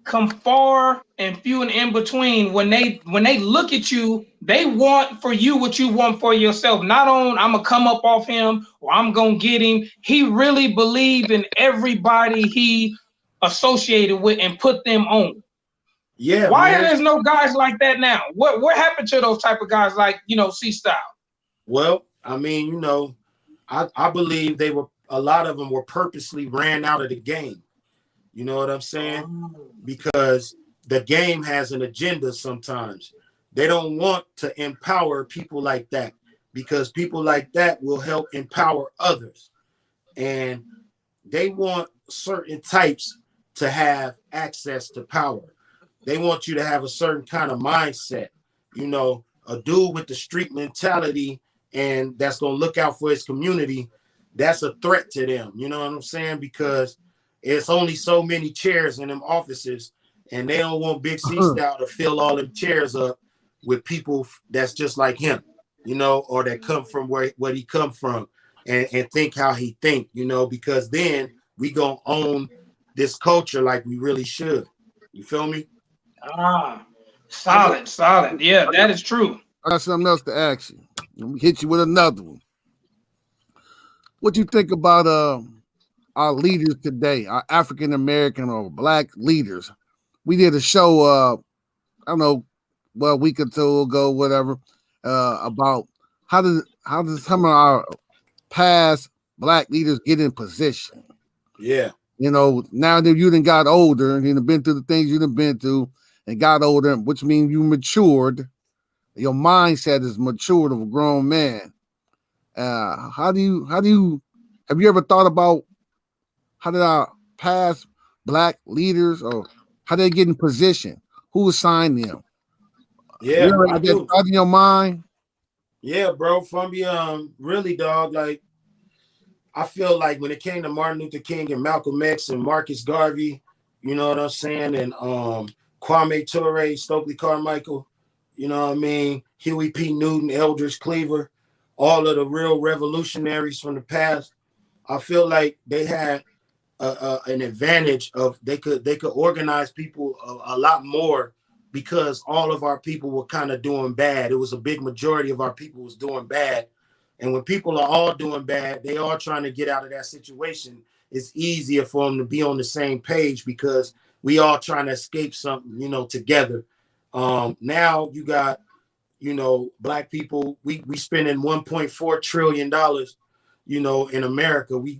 [SPEAKER 5] come far and few and in between. When they look at you, they want for you what you want for yourself. Not on I'm gonna come up off him or I'm gonna get him. He really believed in everybody he associated with and put them on.
[SPEAKER 7] Yeah.
[SPEAKER 5] Why
[SPEAKER 7] man.
[SPEAKER 5] there's no guys like that now? What happened to those type of guys like, you know, C Style?
[SPEAKER 7] Well, I mean, you know, I believe a lot of them were purposely ran out of the game. You know what I'm saying? Because the game has an agenda sometimes. They don't want to empower people like that because people like that will help empower others. And they want certain types to have access to power. They want you to have a certain kind of mindset. You know, a dude with the street mentality and that's going to look out for his community, that's a threat to them. You know what I'm saying? Because it's only so many chairs in them offices, and they don't want Big C Style to fill all them chairs up with people that's just like him, you know, or that come from where he come from and think how he think, you know, because then we gonna own this culture like we really should. You feel me?
[SPEAKER 5] Solid. Yeah, that is true.
[SPEAKER 6] I got something else to ask you. Let me hit you with another one. What you think about our leaders today, our African American or Black leaders? We did a show, I don't know, a week or two ago, whatever, about how does some of our past Black leaders get in position?
[SPEAKER 7] Yeah.
[SPEAKER 6] You know, now that you done got older and you done been through the things you done been through and got older, which means you matured. Your mindset is matured of a grown man. Have you ever thought about how did our past Black leaders or how they get in position? Who assigned them?
[SPEAKER 7] Yeah,
[SPEAKER 6] you ever had that thought in your mind?
[SPEAKER 7] Yeah, bro. Fomby, really, dog. Like, I feel like when it came to Martin Luther King and Malcolm X and Marcus Garvey, you know what I'm saying, and Kwame Ture, Stokely Carmichael, you know what I mean, Huey P. Newton, Eldridge Cleaver, all of the real revolutionaries from the past, I feel like they had an advantage of they could organize people a lot more because all of our people were kind of doing bad. It was a big majority of our people was doing bad. And when people are all doing bad, they are trying to get out of that situation. It's easier for them to be on the same page because we all trying to escape something, you know, together. Now you got, you know, Black people, we spending $1.4 trillion, you know, in America. We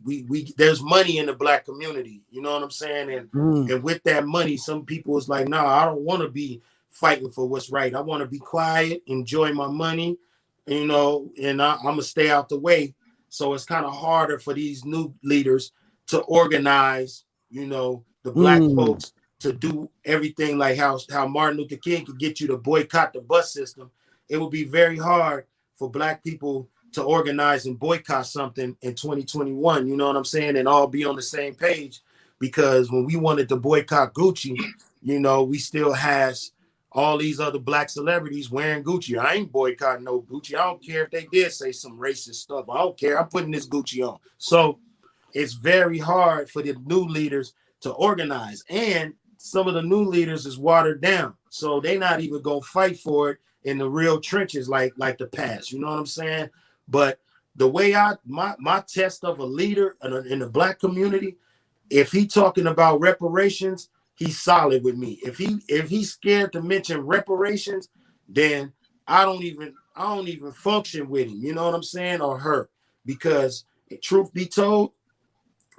[SPEAKER 7] there's money in the Black community, you know what I'm saying? And with that money, some people is like, nah, I don't want to be fighting for what's right. I want to be quiet, enjoy my money, you know, and I'm gonna stay out the way. So it's kind of harder for these new leaders to organize, you know, the Black folks to do everything like how Martin Luther King could get you to boycott the bus system. It would be very hard for Black people to organize and boycott something in 2021, you know what I'm saying, and all be on the same page. Because when we wanted to boycott Gucci, you know, we still has all these other Black celebrities wearing Gucci. I ain't boycotting no Gucci. I don't care if they did say some racist stuff. I don't care. I'm putting this Gucci on. So it's very hard for the new leaders to organize. And some of the new leaders is watered down. So they're not even going to fight for it in the real trenches like the past. You know what I'm saying? But the way my test of a leader in the Black community, if he talking about reparations, he's solid with me. If he's scared to mention reparations, then I don't even function with him. You know what I'm saying? Or her. Because truth be told,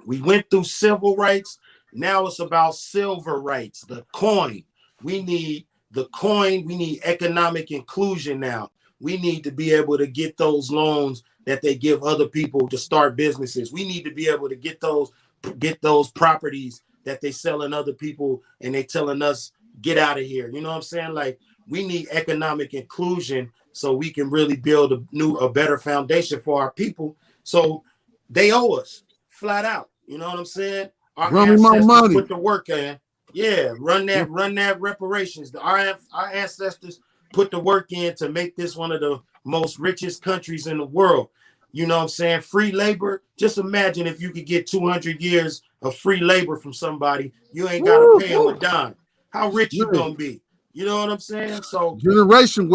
[SPEAKER 7] we went through civil rights Now it's about silver rights, the coin. We need the coin. We need economic inclusion now. We need to be able to get those loans that they give other people to start businesses. We need to be able to get those properties that they selling other people and they telling us, get out of here. You know what I'm saying? Like, we need economic inclusion so we can really build a better foundation for our people. So they owe us flat out. You know what I'm saying? Our ancestors put the work in. Yeah, run that reparations. Our ancestors put the work in to make this one of the most richest countries in the world. You know what I'm saying? Free labor. Just imagine if you could get 200 years of free labor from somebody. You ain't got to pay them a dime. How rich you gonna be? You know what I'm saying? So
[SPEAKER 6] generational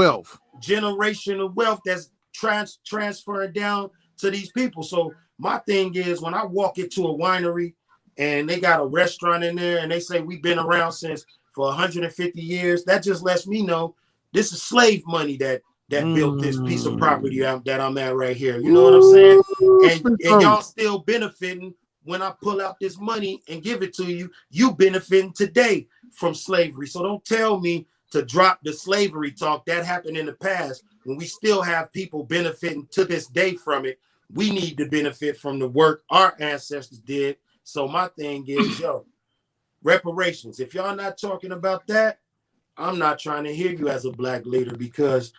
[SPEAKER 6] wealth
[SPEAKER 7] that's transferring down to these people. So my thing is, when I walk into a winery and they got a restaurant in there and they say we've been around for 150 years, that just lets me know this is slave money that built this piece of property that I'm at right here. You know what I'm saying? And y'all still benefiting when I pull out this money and give it to you. You benefiting today from slavery. So don't tell me to drop the slavery talk. That happened in the past when we still have people benefiting to this day from it. We need to benefit from the work our ancestors did. So my thing is, reparations. If y'all not talking about that, I'm not trying to hear you as a black leader, because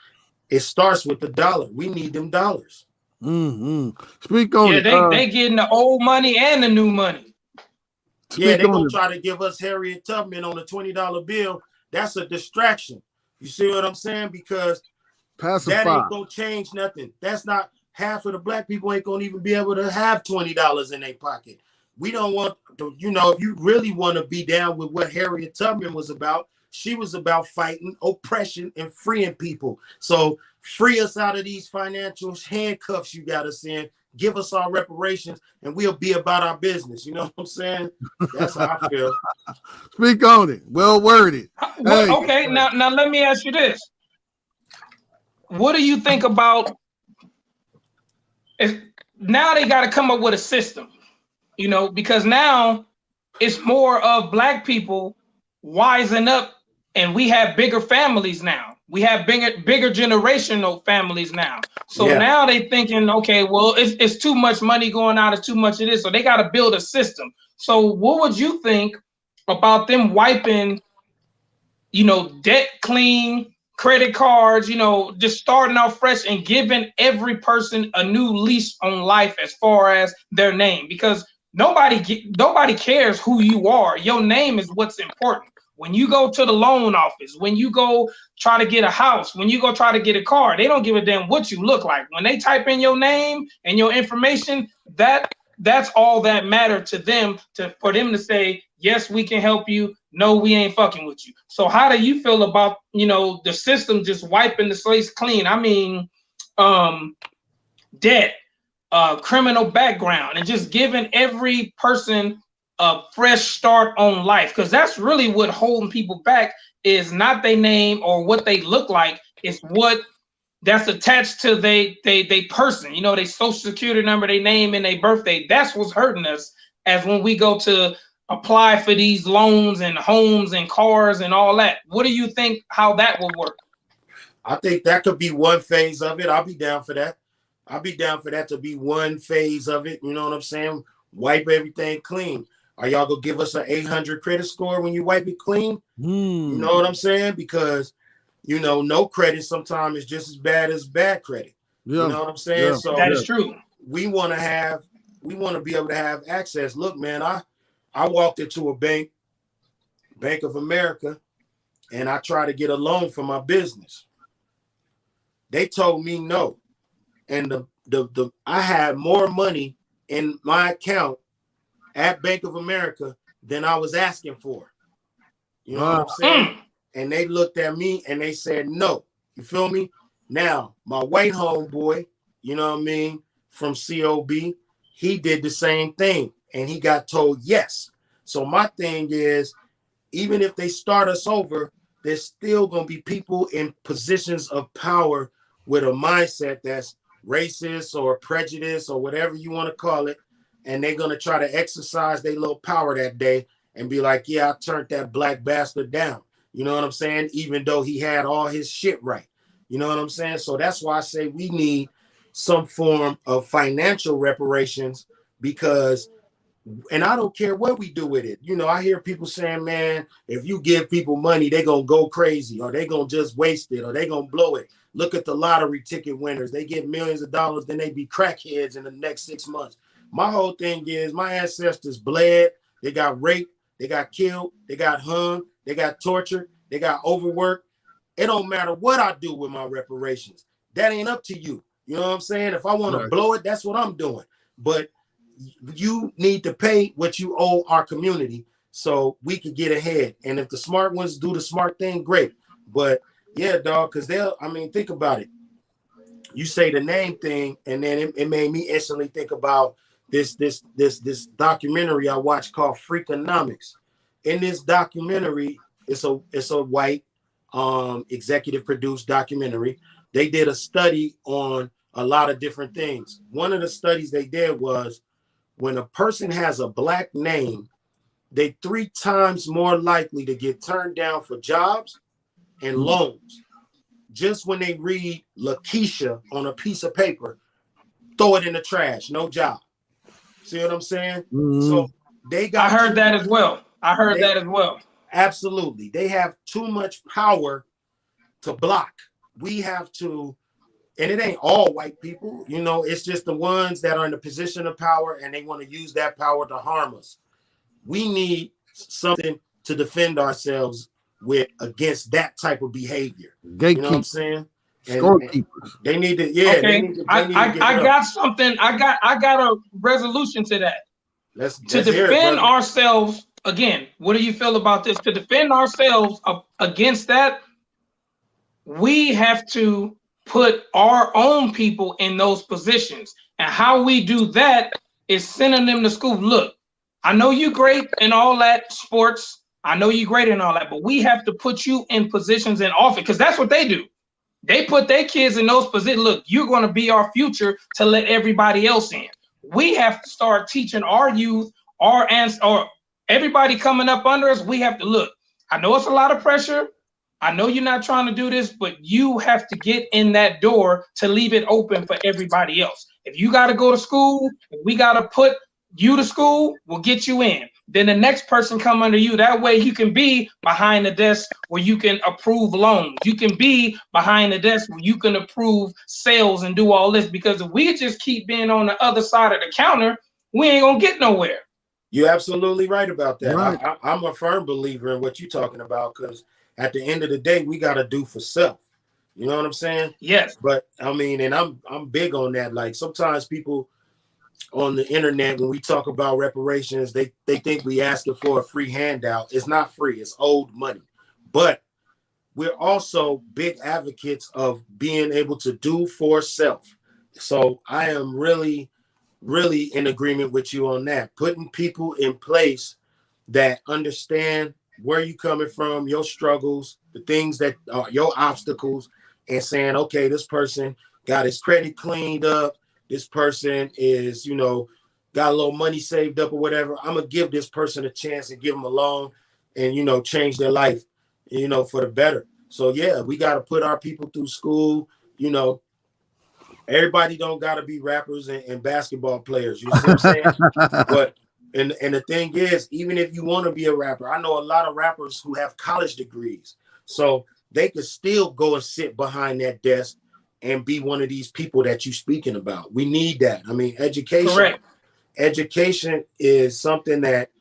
[SPEAKER 7] it starts with the dollar. We need them dollars.
[SPEAKER 6] Speak on it.
[SPEAKER 5] They getting the old money and the new money.
[SPEAKER 7] Yeah, they gonna try to give us Harriet Tubman on a $20 bill. That's a distraction. You see what I'm saying? Because that ain't gonna change nothing. That's not, half of the black people ain't gonna even be able to have $20 in their pocket. We don't want to, if you really want to be down with what Harriet Tubman was about, she was about fighting oppression and freeing people. So free us out of these financial handcuffs you got us in. Give us our reparations, and we'll be about our business. You know what I'm saying? That's how I feel.
[SPEAKER 6] Speak on it. Well worded.
[SPEAKER 5] Okay, now let me ask you this. What do you think about if now they got to come up with a system? Because now it's more of black people wising up, and we have bigger families now. We have bigger generational families now. So now they thinking, okay, well, it's too much money going out. It's too much of this. So they got to build a system. So what would you think about them wiping, debt clean, credit cards, just starting out fresh and giving every person a new lease on life as far as their name? Because nobody cares who you are. Your name is what's important. When you go to the loan office, when you go try to get a house, when you go try to get a car, they don't give a damn what you look like. When they type in your name and your information, that's all that matters to them, for them to say, yes, we can help you. No, we ain't fucking with you. So how do you feel about, the system just wiping the slates clean? I mean, debt, criminal background, and just giving every person a fresh start on life, because that's really what holding people back is not their name or what they look like. It's what that's attached to they person, they social security number, their name, and their birthday. That's what's hurting us, as when we go to apply for these loans and homes and cars and all that. What do you think how that will work?
[SPEAKER 7] I think that could be one phase of it. I'll be down for that. I'll be down for that to be one phase of it. You know what I'm saying? Wipe everything clean. Are y'all gonna give us an 800 credit score when you wipe it clean? You know what I'm saying? Because no credit sometimes is just as bad as bad credit. You know what I'm saying?
[SPEAKER 5] So that is true.
[SPEAKER 7] We want to be able to have access. Look, man, I walked into a bank, Bank of America, and I tried to get a loan for my business. They told me no, and I had more money in my account at Bank of America than I was asking for. You know what I'm saying? And they looked at me and they said no. You feel me? Now, my white homeboy, you know what I mean, from COB, he did the same thing and he got told yes. So my thing is, even if they start us over, there's still going to be people in positions of power with a mindset that's racist or prejudice or whatever you want to call it. And they're going to try to exercise their little power that day. and be like, yeah, I turned that black bastard down. You know what I'm saying? Even though he had all his shit right. You know what I'm saying? So that's why I say we need some form of financial reparations, because, and I don't care what we do with it. You know, I hear people saying, man, if you give people money, they're going to go crazy, or they're going to just waste it, or they're going to blow it. Look at the lottery ticket winners. They get millions of dollars, then they be crackheads in the next 6 months. My whole thing is my ancestors bled, they got raped, they got killed, they got hung, they got tortured, they got overworked. It don't matter what I do with my reparations. That ain't up to you. You know what I'm saying? If I want to blow it, that's what I'm doing. But you need to pay what you owe our community so we can get ahead. And if the smart ones do the smart thing, great. But yeah, dog, because think about it. You say the name thing, and then it made me instantly think about this documentary I watched called Freakonomics. In this documentary, it's a white executive produced documentary. They did a study on a lot of different things. One of the studies they did was when a person has a black name, they 3 times more likely to get turned down for jobs and loans. Just when they read Lakeisha on a piece of paper, throw it in the trash, no job. See what I'm saying? So they got.
[SPEAKER 5] I heard that as well.
[SPEAKER 7] Absolutely. They have too much power to block. We have to, and it ain't all white people, you know, it's just the ones that are in the position of power and they want to use that power to harm us. We need something to defend ourselves with against that type of behavior.
[SPEAKER 6] Gatekeepers.
[SPEAKER 7] You know what I'm saying?
[SPEAKER 6] Scorekeepers.
[SPEAKER 7] They need to, yeah.
[SPEAKER 5] Okay. I got something. I got a resolution to that.
[SPEAKER 7] Let's
[SPEAKER 5] defend ourselves again. What do you feel about this? To defend ourselves against that, we have to put our own people in those positions. And how we do that is sending them to school. Look, I know you great in all that sports. I know you great in all that, but we have to put you in positions in office, because that's what they do. They put their kids in those positions. Look, you're going to be our future to let everybody else in. We have to start teaching our youth, or everybody coming up under us. We have to look. I know it's a lot of pressure. I know you're not trying to do this, but you have to get in that door to leave it open for everybody else. If you got to go to school, if we got to put you to school, we'll get you in. Then the next person come under you. That way you can be behind the desk where you can approve loans. You can be behind the desk where you can approve sales and do all this. Because if we just keep being on the other side of the counter, we ain't gonna get nowhere.
[SPEAKER 7] You're absolutely right about that.
[SPEAKER 6] Right.
[SPEAKER 7] I'm a firm believer in what you're talking about, because at the end of the day, we got to do for self. You know what I'm saying?
[SPEAKER 5] Yes.
[SPEAKER 7] But I mean, and I'm big on that. Like sometimes people on the internet, when we talk about reparations, they think we asking for a free handout. It's not free. It's owed money. But we're also big advocates of being able to do for self. So I am really, really in agreement with you on that. Putting people in place that understand where you coming from, your struggles, the things that are your obstacles, and saying, okay, this person got his credit cleaned up. This person is, you know, got a little money saved up or whatever. I'm going to give this person a chance and give them a loan and, you know, change their life, you know, for the better. So, yeah, we got to put our people through school. You know, everybody don't got to be rappers and basketball players. You see what I'm saying? But and the thing is, even if you want to be a rapper, I know a lot of rappers who have college degrees. So they could still go and sit behind that desk and be one of these people that you're speaking about. We need that. I mean, education.
[SPEAKER 5] Correct.
[SPEAKER 7] Education is something that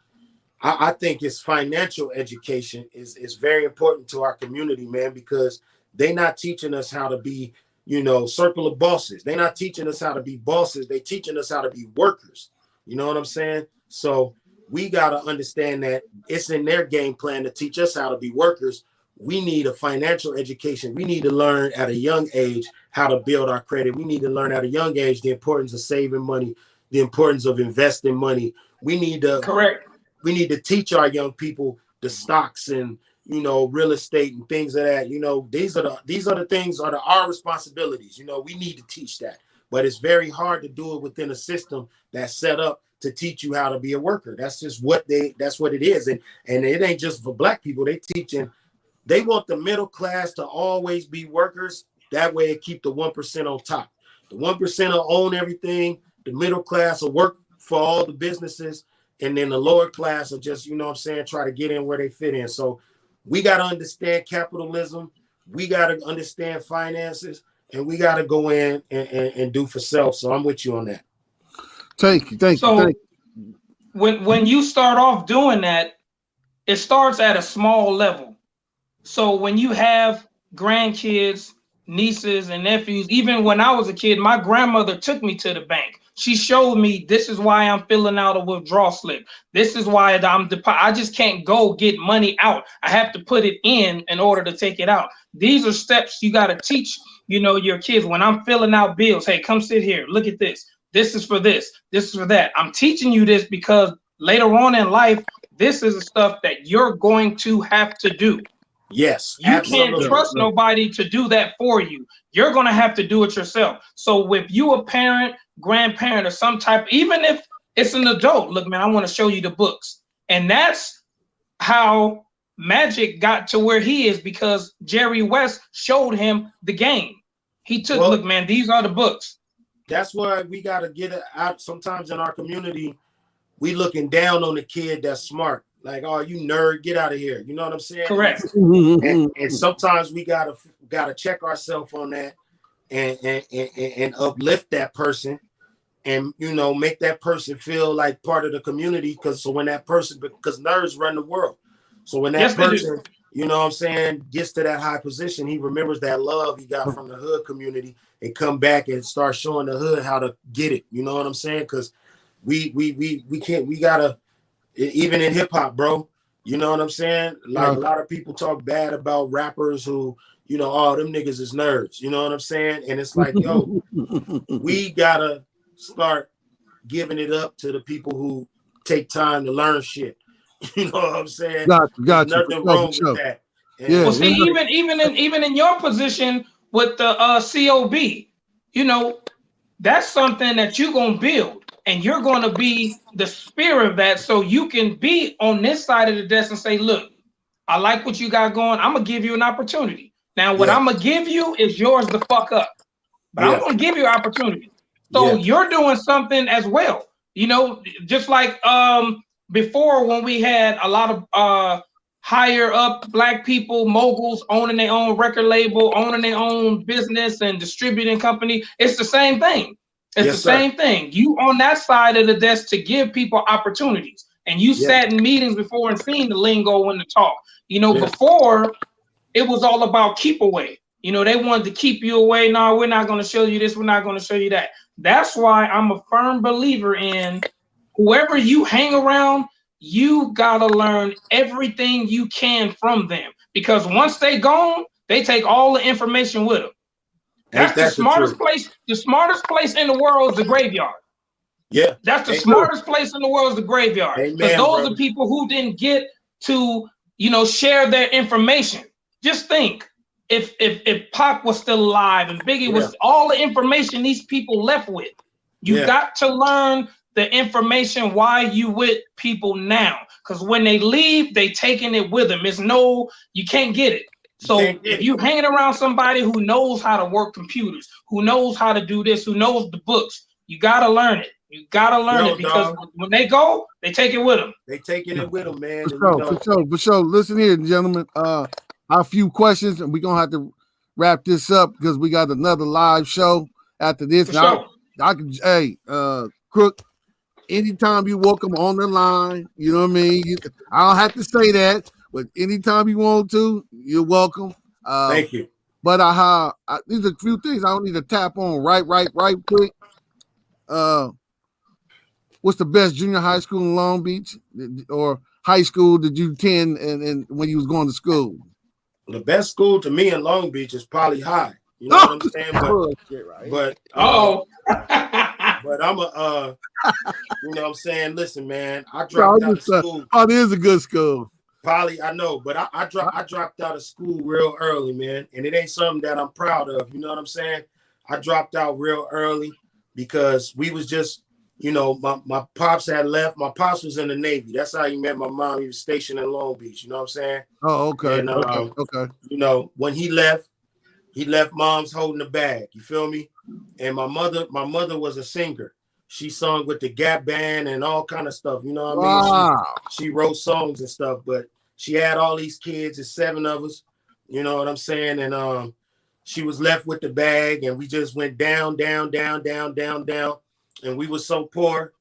[SPEAKER 7] I think is financial education is very important to our community, man, because they're not teaching us how to be, you know, circle of bosses. They're not teaching us how to be bosses. They're teaching us how to be workers. You know what I'm saying? So we got to understand that it's in their game plan to teach us how to be workers. We need a financial education. We need to learn at a young age how to build our credit. We need to learn at a young age the importance of saving money, the importance of investing money. We need to teach our young people the stocks and, you know, real estate and things of that. You know, these are the things are our responsibilities. You know, we need to teach that. but it's very hard to do it within a system that's set up to teach you how to be a worker. That's just that's what it is. And it ain't just for black people. They want the middle class to always be workers. That way it keep the 1% on top. The 1% will own everything. The middle class will work for all the businesses. And then the lower class will just, you know what I'm saying, try to get in where they fit in. So we got to understand capitalism. We got to understand finances. And we got to go in and do for self. So I'm with you on that.
[SPEAKER 6] Thank you.
[SPEAKER 5] So when you start off doing that, it starts at a small level. So when you have grandkids, nieces and nephews, even when I was a kid, my grandmother took me to the bank. She showed me, this is why I'm filling out a withdrawal slip. This is why I just can't go get money out. I have to put it in order to take it out. These are steps you got to teach, your kids. When I'm filling out bills, hey, come sit here. Look at this. This is for this. This is for that. I'm teaching you this because later on in life, this is the stuff that you're going to have to do.
[SPEAKER 7] Yes,
[SPEAKER 5] you can't trust nobody to do that for you. You're going to have to do it yourself. So if you a parent, grandparent, or some type, even if it's an adult, look, man, I want to show you the books. And that's how Magic got to where he is, because Jerry West showed him the game. He took, look, man, these are the books.
[SPEAKER 7] That's why we got to get it out. Sometimes in our community, we looking down on the kid that's smart. Like, oh, you nerd, get out of here. You know what I'm saying?
[SPEAKER 5] Correct.
[SPEAKER 7] And sometimes we gotta check ourselves on that and uplift that person, and make that person feel like part of the community. Because nerds run the world. So when that person, you know what I'm saying, gets to that high position, he remembers that love he got from the hood community and come back and start showing the hood how to get it. You know what I'm saying? Because we gotta. Even in hip hop, bro, you know what I'm saying? Like a lot of people talk bad about rappers who, oh, them niggas is nerds. You know what I'm saying? And it's like, yo, we gotta start giving it up to the people who take time to learn shit. You know what I'm saying?
[SPEAKER 6] Got
[SPEAKER 7] nothing wrong with that. And
[SPEAKER 5] well, see, even in your position with the COB, that's something that you're gonna build. And you're going to be the spirit of that, so you can be on this side of the desk and say, look, I like what you got going. I'm going to give you an opportunity. Now, what I'm going to give you is yours to fuck up. But I'm going to give you an opportunity. So you're doing something as well. Just like before, when we had a lot of higher up black people, moguls, owning their own record label, owning their own business and distributing company, it's the same thing. It's the same thing. You on that side of the desk to give people opportunities. And you sat in meetings before and seen the lingo and the talk. Before it was all about keep away. They wanted to keep you away. No, we're not going to show you this. We're not going to show you that. That's why I'm a firm believer in whoever you hang around, you got to learn everything you can from them. Because once they gone, they take all the information with them. That's the smartest place. The smartest place in the world is the graveyard.
[SPEAKER 7] Yeah.
[SPEAKER 5] That's the smartest place in the world is the graveyard. Because those are people who didn't get to, share their information. Just think, if Pac was still alive and Biggie was all the information these people left with, you got to learn the information why you with people now. Because when they leave, they taking it with them. You can't get it. So if you hanging around somebody who knows how to work computers, who knows how to do this, who knows the books, you got to learn it. You got to learn it because when they go, they take it with them.
[SPEAKER 7] They taking it with them, man.
[SPEAKER 6] For sure. Listen here, gentlemen. A few questions, and we're going to have to wrap this up because we got another live show after this. Crook, anytime you welcome on the line, you know what I mean? I don't have to say that. But anytime you want to, you're welcome.
[SPEAKER 7] Thank you.
[SPEAKER 6] But these are a few things I don't need to tap on right quick. What's the best junior high school in Long Beach or high school did you attend and when you was going to school?
[SPEAKER 7] The best school to me in Long Beach is Poly High. You know what I'm saying? But I'm a you know what I'm saying? Listen, man, I dropped out of school.
[SPEAKER 6] Oh, it is a good school.
[SPEAKER 7] Probably, I know, but I dropped out of school real early, man, and it ain't something that I'm proud of. You know what I'm saying? I dropped out real early because we was just, you know, my pops had left. My pops was in the Navy. That's how he met my mom. He was stationed in Long Beach. You know what I'm saying?
[SPEAKER 6] Oh, okay.
[SPEAKER 7] And
[SPEAKER 6] Okay.
[SPEAKER 7] you know, when he left mom's holding the bag. You feel me? And my mother was a singer. She sung with the Gap Band and all kind of stuff. You know what I mean? She wrote songs and stuff, but she had all these kids. There's 7 of us. You know what I'm saying? And she was left with the bag, and we just went down, down, down, down, down, down. And we were so poor.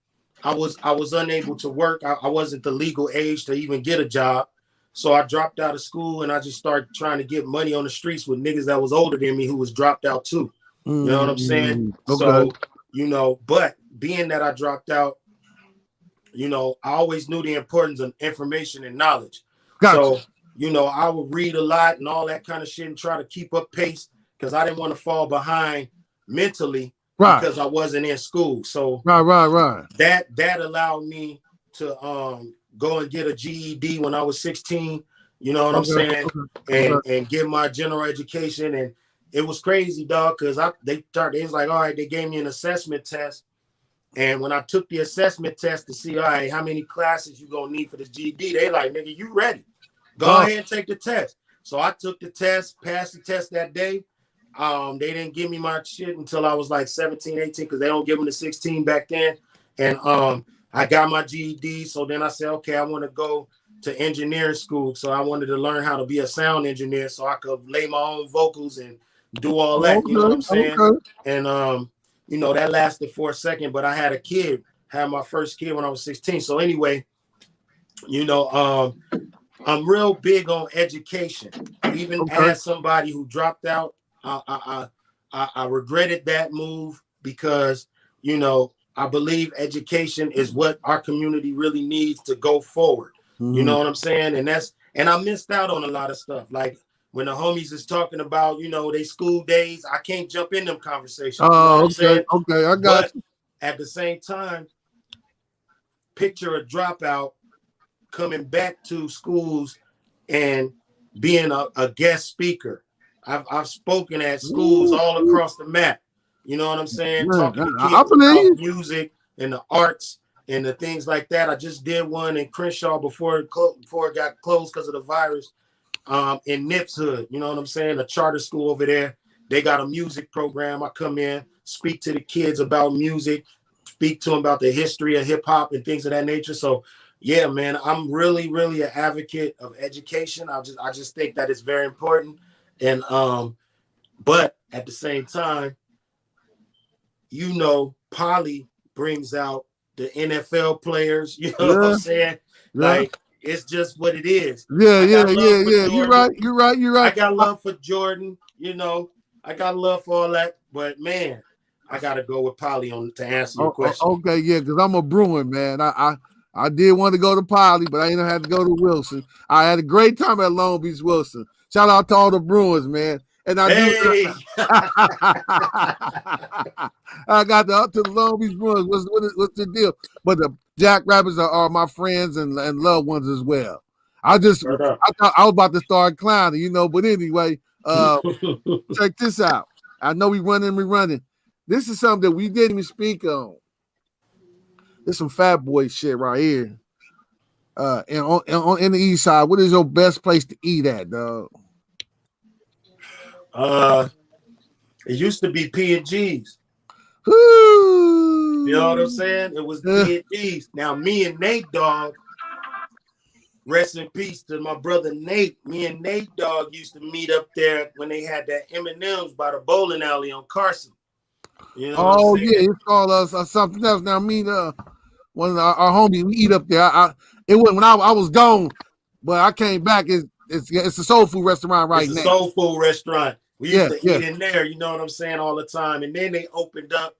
[SPEAKER 7] I was unable to work. I wasn't the legal age to even get a job. So I dropped out of school and I just started trying to get money on the streets with niggas that was older than me who was dropped out too. You know what I'm saying?
[SPEAKER 6] Okay.
[SPEAKER 7] So, you know, but being that I dropped out, you know, I always knew the importance of information and knowledge.
[SPEAKER 6] Gotcha.
[SPEAKER 7] So, you know, I would read a lot and all that kind of shit and try to keep up pace because I didn't want to fall behind mentally because I wasn't in school. So
[SPEAKER 6] right.
[SPEAKER 7] That allowed me to go and get a GED when I was 16, you know what I'm saying? And get my general education. And it was crazy, dog, because they was like, all right, they gave me an assessment test. And when I took the assessment test to see, all right, how many classes you gonna need for this GED, they like, nigga, you ready. Go ahead and take the test. So I took the test, passed the test that day. They didn't give me my shit until I was like 17, 18, because they don't give them the 16 back then. And I got my GED. So then I said, okay, I want to go to engineering school. So I wanted to learn how to be a sound engineer so I could lay my own vocals and do all that. You know what I'm saying? And, you know, that lasted for a second, but I had my first kid when I was 16. So anyway, you know, I'm real big on education. Even as somebody who dropped out, I regretted that move because, you know, I believe education is what our community really needs to go forward. You know what I'm saying? And I missed out on a lot of stuff. Like when the homies is talking about, you know, they school days, I can't jump in them conversations. You know what I'm saying?
[SPEAKER 6] Okay, I got you.
[SPEAKER 7] At the same time, picture a dropout coming back to schools and being a guest speaker. I've spoken at schools all across the map. You know what I'm saying? Talking to kids about music and the arts and the things like that. I just did one in Crenshaw before it got closed because of the virus. In Nips Hood, you know what I'm saying? A charter school over there. They got a music program. I come in, speak to the kids about music, speak to them about the history of hip hop and things of that nature. So yeah, man, I'm really, really an advocate of education. I just think that it's very important. And but at the same time, you know, Poly brings out the NFL players, you know what I'm saying? Like it's just what it is.
[SPEAKER 6] Yeah. You're right.
[SPEAKER 7] I got love for Jordan, you know, I got love for all that, but man, I gotta go with Poly to answer your question.
[SPEAKER 6] Okay, yeah, because I'm a Bruin, man. I did want to go to Poly, but I didn't have to go to Wilson. I had a great time at Long Beach Wilson. Shout out to all the Bruins, man. And I I got to the Long Beach Bruins. What's the deal? But the Jackrabbits are my friends and loved ones as well. I thought I was about to start clowning, you know. But anyway, check this out. I know we running. This is something that we didn't even speak on. This some fat boy shit right here. And in the east side, what is your best place to eat at, dog?
[SPEAKER 7] It used to be P&G's.
[SPEAKER 6] You
[SPEAKER 7] know what I'm saying? It was P&G's. Now me and Nate, dog, rest in peace to my brother Nate. Me and Nate, dog, used to meet up there when they had that Eminem's by the bowling alley on Carson. You know
[SPEAKER 6] it's called us something else. Now me, one of our homies, we eat up there. It wasn't when I was gone, but I came back. It's a soul food restaurant now.
[SPEAKER 7] It's a soul food restaurant. We used to eat in there, you know what I'm saying, all the time. And then they opened up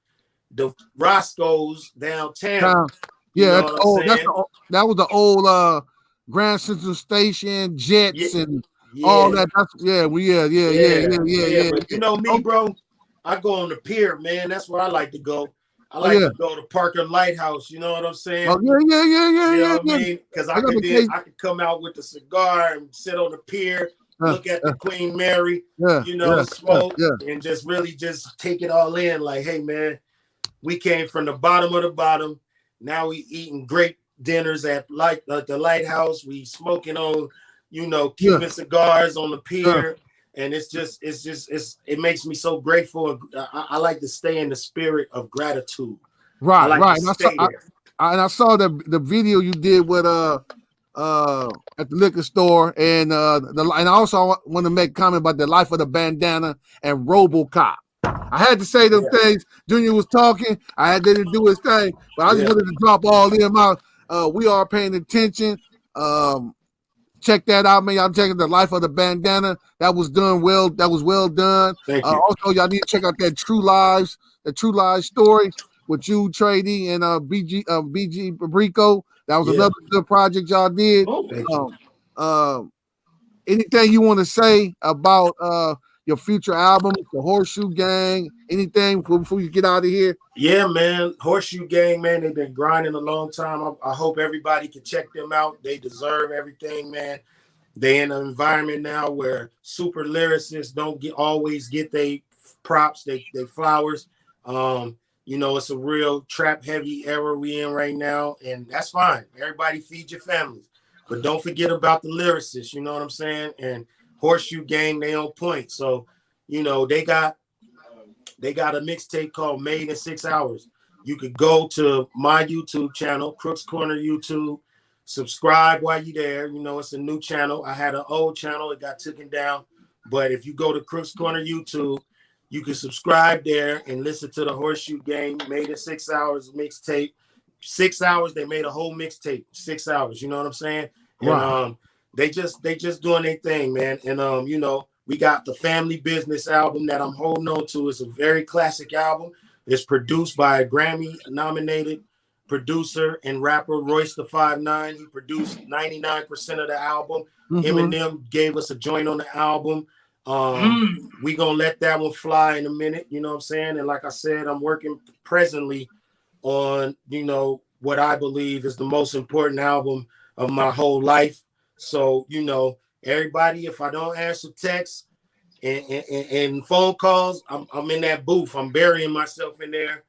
[SPEAKER 7] the Roscoe's downtown.
[SPEAKER 6] That was the old Grand Central Station, Jets, and all that. Yeah.
[SPEAKER 7] But you know me, bro. I go on the pier, man. That's where I like to go. I like to go to Parker Lighthouse. You know what I'm saying?
[SPEAKER 6] Oh, yeah.
[SPEAKER 7] You know what I mean? Because I could come out with a cigar and sit on the pier look at the Queen Mary, smoke, and just really just take it all in. Like, hey, man, we came from the bottom of the bottom. Now we eating great dinners at the lighthouse. We smoking on, Cuban cigars on the pier. And it makes me so grateful. I like to stay in the spirit of gratitude.
[SPEAKER 6] Right, right.
[SPEAKER 7] And
[SPEAKER 6] I saw the video you did with at the liquor store, and I also want to make a comment about the life of the bandana and RoboCop. I had to say those things. Junior was talking. I had to do his thing, but I just wanted to drop all them out. We are paying attention. Check that out, man. Y'all checking the life of the bandana. That was done well. That was well done.
[SPEAKER 7] Thank you.
[SPEAKER 6] Also, y'all need to check out that True Lives story with you, Trady, and BG Brico. That was another good project y'all did.
[SPEAKER 7] Thank you.
[SPEAKER 6] Anything you want to say about your future album, the Horseshoe Gang? Anything before you get out of here?
[SPEAKER 7] Yeah, man. Horseshoe Gang, man. They've been grinding a long time. I hope everybody can check them out. They deserve everything, man. They in an environment now where super lyricists don't always get their props, they flowers. It's a real trap heavy era we in right now, and that's fine. Everybody feed your families, but don't forget about the lyricists. You know what I'm saying? And Horseshoe Gang, they on point. So, they got a mixtape called Made in 6 Hours. You could go to my YouTube channel, Crooks Corner YouTube, subscribe while you're there. It's a new channel. I had an old channel, it got taken down. But if you go to Crooks Corner YouTube, you can subscribe there and listen to the Horseshoe Gang Made in 6 Hours mixtape. 6 hours, they made a whole mixtape. 6 hours, you know what I'm saying?
[SPEAKER 6] Wow.
[SPEAKER 7] And they just doing their thing, man. And we got the Family Business album that I'm holding on to. It's a very classic album. It's produced by a Grammy-nominated producer and rapper, Royce the 5'9". He produced 99% of the album. Eminem gave us a joint on the album. We gonna let that one fly in a minute, you know what I'm saying? And like I said, I'm working presently on, what I believe is the most important album of my whole life. So, everybody, if I don't answer texts and phone calls, I'm in that booth. I'm burying myself in there.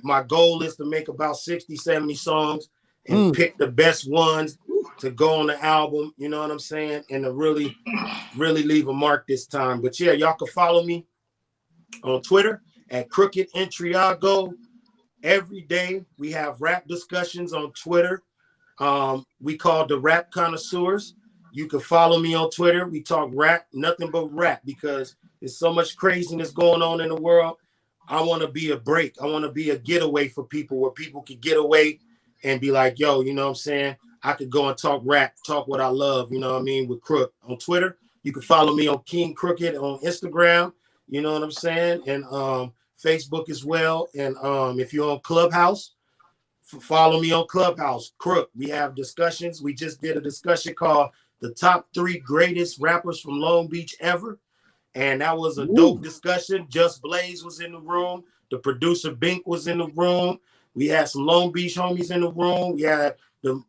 [SPEAKER 7] My goal is to make about 60, 70 songs and pick the best ones to go on the album. You know what I'm saying? And to really, really leave a mark this time. But yeah, y'all can follow me on Twitter at Crooked Intriago. Every day we have rap discussions on Twitter. We call the Rap Connoisseurs. You can follow me on Twitter. We talk rap, nothing but rap, because there's so much craziness going on in the world. I want to be a break. I want to be a getaway for people, where people can get away and be like, yo, you know what I'm saying? I could go and talk rap, talk what I love, you know what I mean, with Crook. On Twitter, you can follow me on King Crooked on Instagram, you know what I'm saying? And Facebook as well. And if you're on Clubhouse, follow me on Clubhouse, Crook. We have discussions. We just did a discussion called The Top 3 Greatest Rappers from Long Beach Ever. And that was a dope discussion. Just Blaze was in the room. The producer Bink was in the room. We had some Long Beach homies in the room. We had the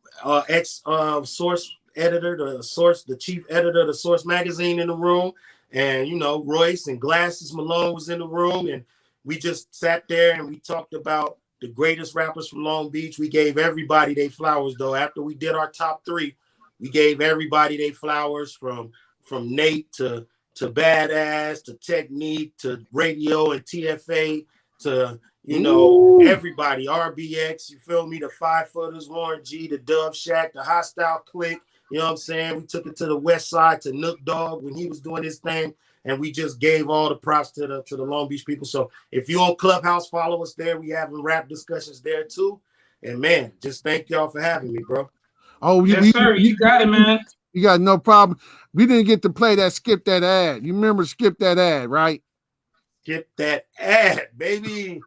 [SPEAKER 7] ex-Source editor, the chief editor of the Source magazine in the room. And, Royce and Glasses Malone was in the room. And we just sat there and we talked about the greatest rappers from Long Beach. We gave everybody their flowers, though. After we did our top 3, we gave everybody their flowers, from Nate to Badass, to Technique, to Radio and TFA, to, everybody, RBX, you feel me, the 5-footers, Warren G, the Dub Shack, the Hostile Clique, you know what I'm saying? We took it to the West Side, to Nook Dogg when he was doing his thing, and we just gave all the props to the Long Beach people. So if you're on Clubhouse, follow us there. We having rap discussions there too. And man, just thank y'all for having me, bro.
[SPEAKER 6] Oh,
[SPEAKER 5] yes, sir. You got it, man.
[SPEAKER 6] You got no problem. We didn't get to play that Skip That Ad. You remember Skip That Ad, right?
[SPEAKER 7] Skip That Ad, baby.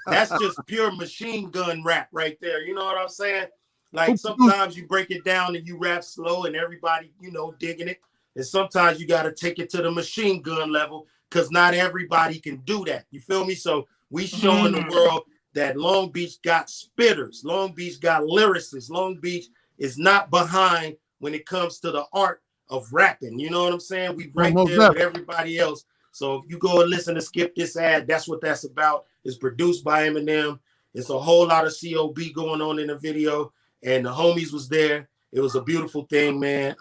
[SPEAKER 7] That's just pure machine gun rap right there. You know what I'm saying? Like, sometimes you break it down and you rap slow and everybody, digging it. And sometimes you got to take it to the machine gun level, because not everybody can do that. You feel me? So we showing the world that Long Beach got spitters. Long Beach got lyricists. Long Beach is not behind when it comes to the art of rapping. You know what I'm saying? We right
[SPEAKER 6] Almost
[SPEAKER 7] there with everybody else. So if you go and listen to Skip This Ad, that's what that's about. It's produced by Eminem. It's a whole lot of COB going on in the video, and the homies was there. It was a beautiful thing, man.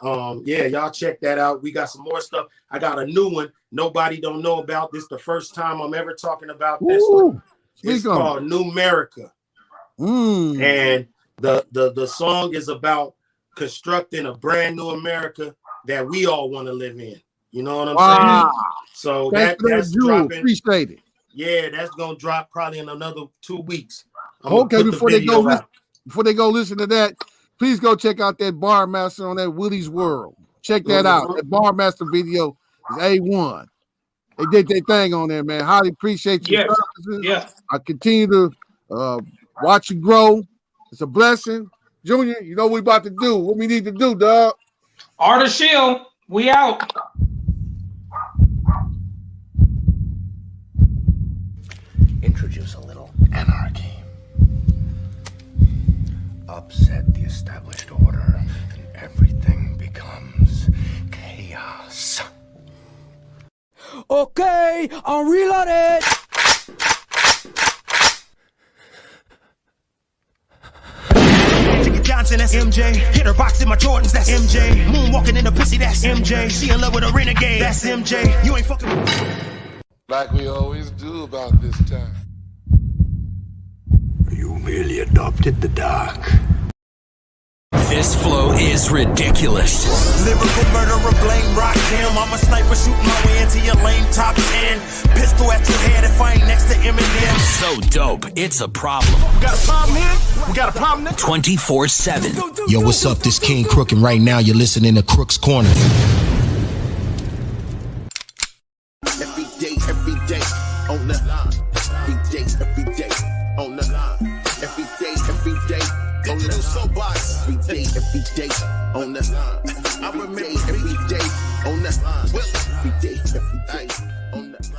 [SPEAKER 7] Yeah, y'all check that out. We got some more stuff. I got a new one nobody don't know about. This the first time I'm ever talking about this. It's called Numerica. And the song is about constructing a brand new America that we all want to live in. You know what I'm saying? So that's dropping.
[SPEAKER 6] Appreciate it.
[SPEAKER 7] Yeah, that's gonna drop probably in another 2 weeks.
[SPEAKER 6] Okay, before they go listen to that, please go check out that Bar Master on that Woody's World. Check that out. That Bar Master video is A1. They did their thing on there, man. Highly appreciate your services.
[SPEAKER 5] Yeah.
[SPEAKER 6] I continue to watch you grow. It's a blessing. Junior, you know what we about to do. What we need to do, dog.
[SPEAKER 5] Artist Shield, we out.
[SPEAKER 8] Introduce a little anarchy. Upset the established order, and everything becomes chaos.
[SPEAKER 9] Okay, I'm reloaded.
[SPEAKER 10] Johnson, that's MJ. Hit her box in my Jordans, that's MJ. Moonwalking in the pussy, that's MJ. She in love with a renegade, that's MJ. You ain't fucking
[SPEAKER 11] like we always do about this time.
[SPEAKER 10] You merely adopted the dark.
[SPEAKER 12] This flow is ridiculous.
[SPEAKER 10] Lyrical murderer, blame rock him. I'm a sniper shooting my way into your lane top 10. Pistol at your head if I ain't next to Eminem.
[SPEAKER 12] So dope, it's a problem.
[SPEAKER 10] We got a problem here? We got a problem there?
[SPEAKER 12] 24/7.
[SPEAKER 13] Yo, what's up? This King Crook, and right now you're listening to Crook's Corner.
[SPEAKER 4] Every day, on the line. Every day, on the line. Every day, on the soapbox. Every day, on the line. I remember every day, on the line. Every day, on the line.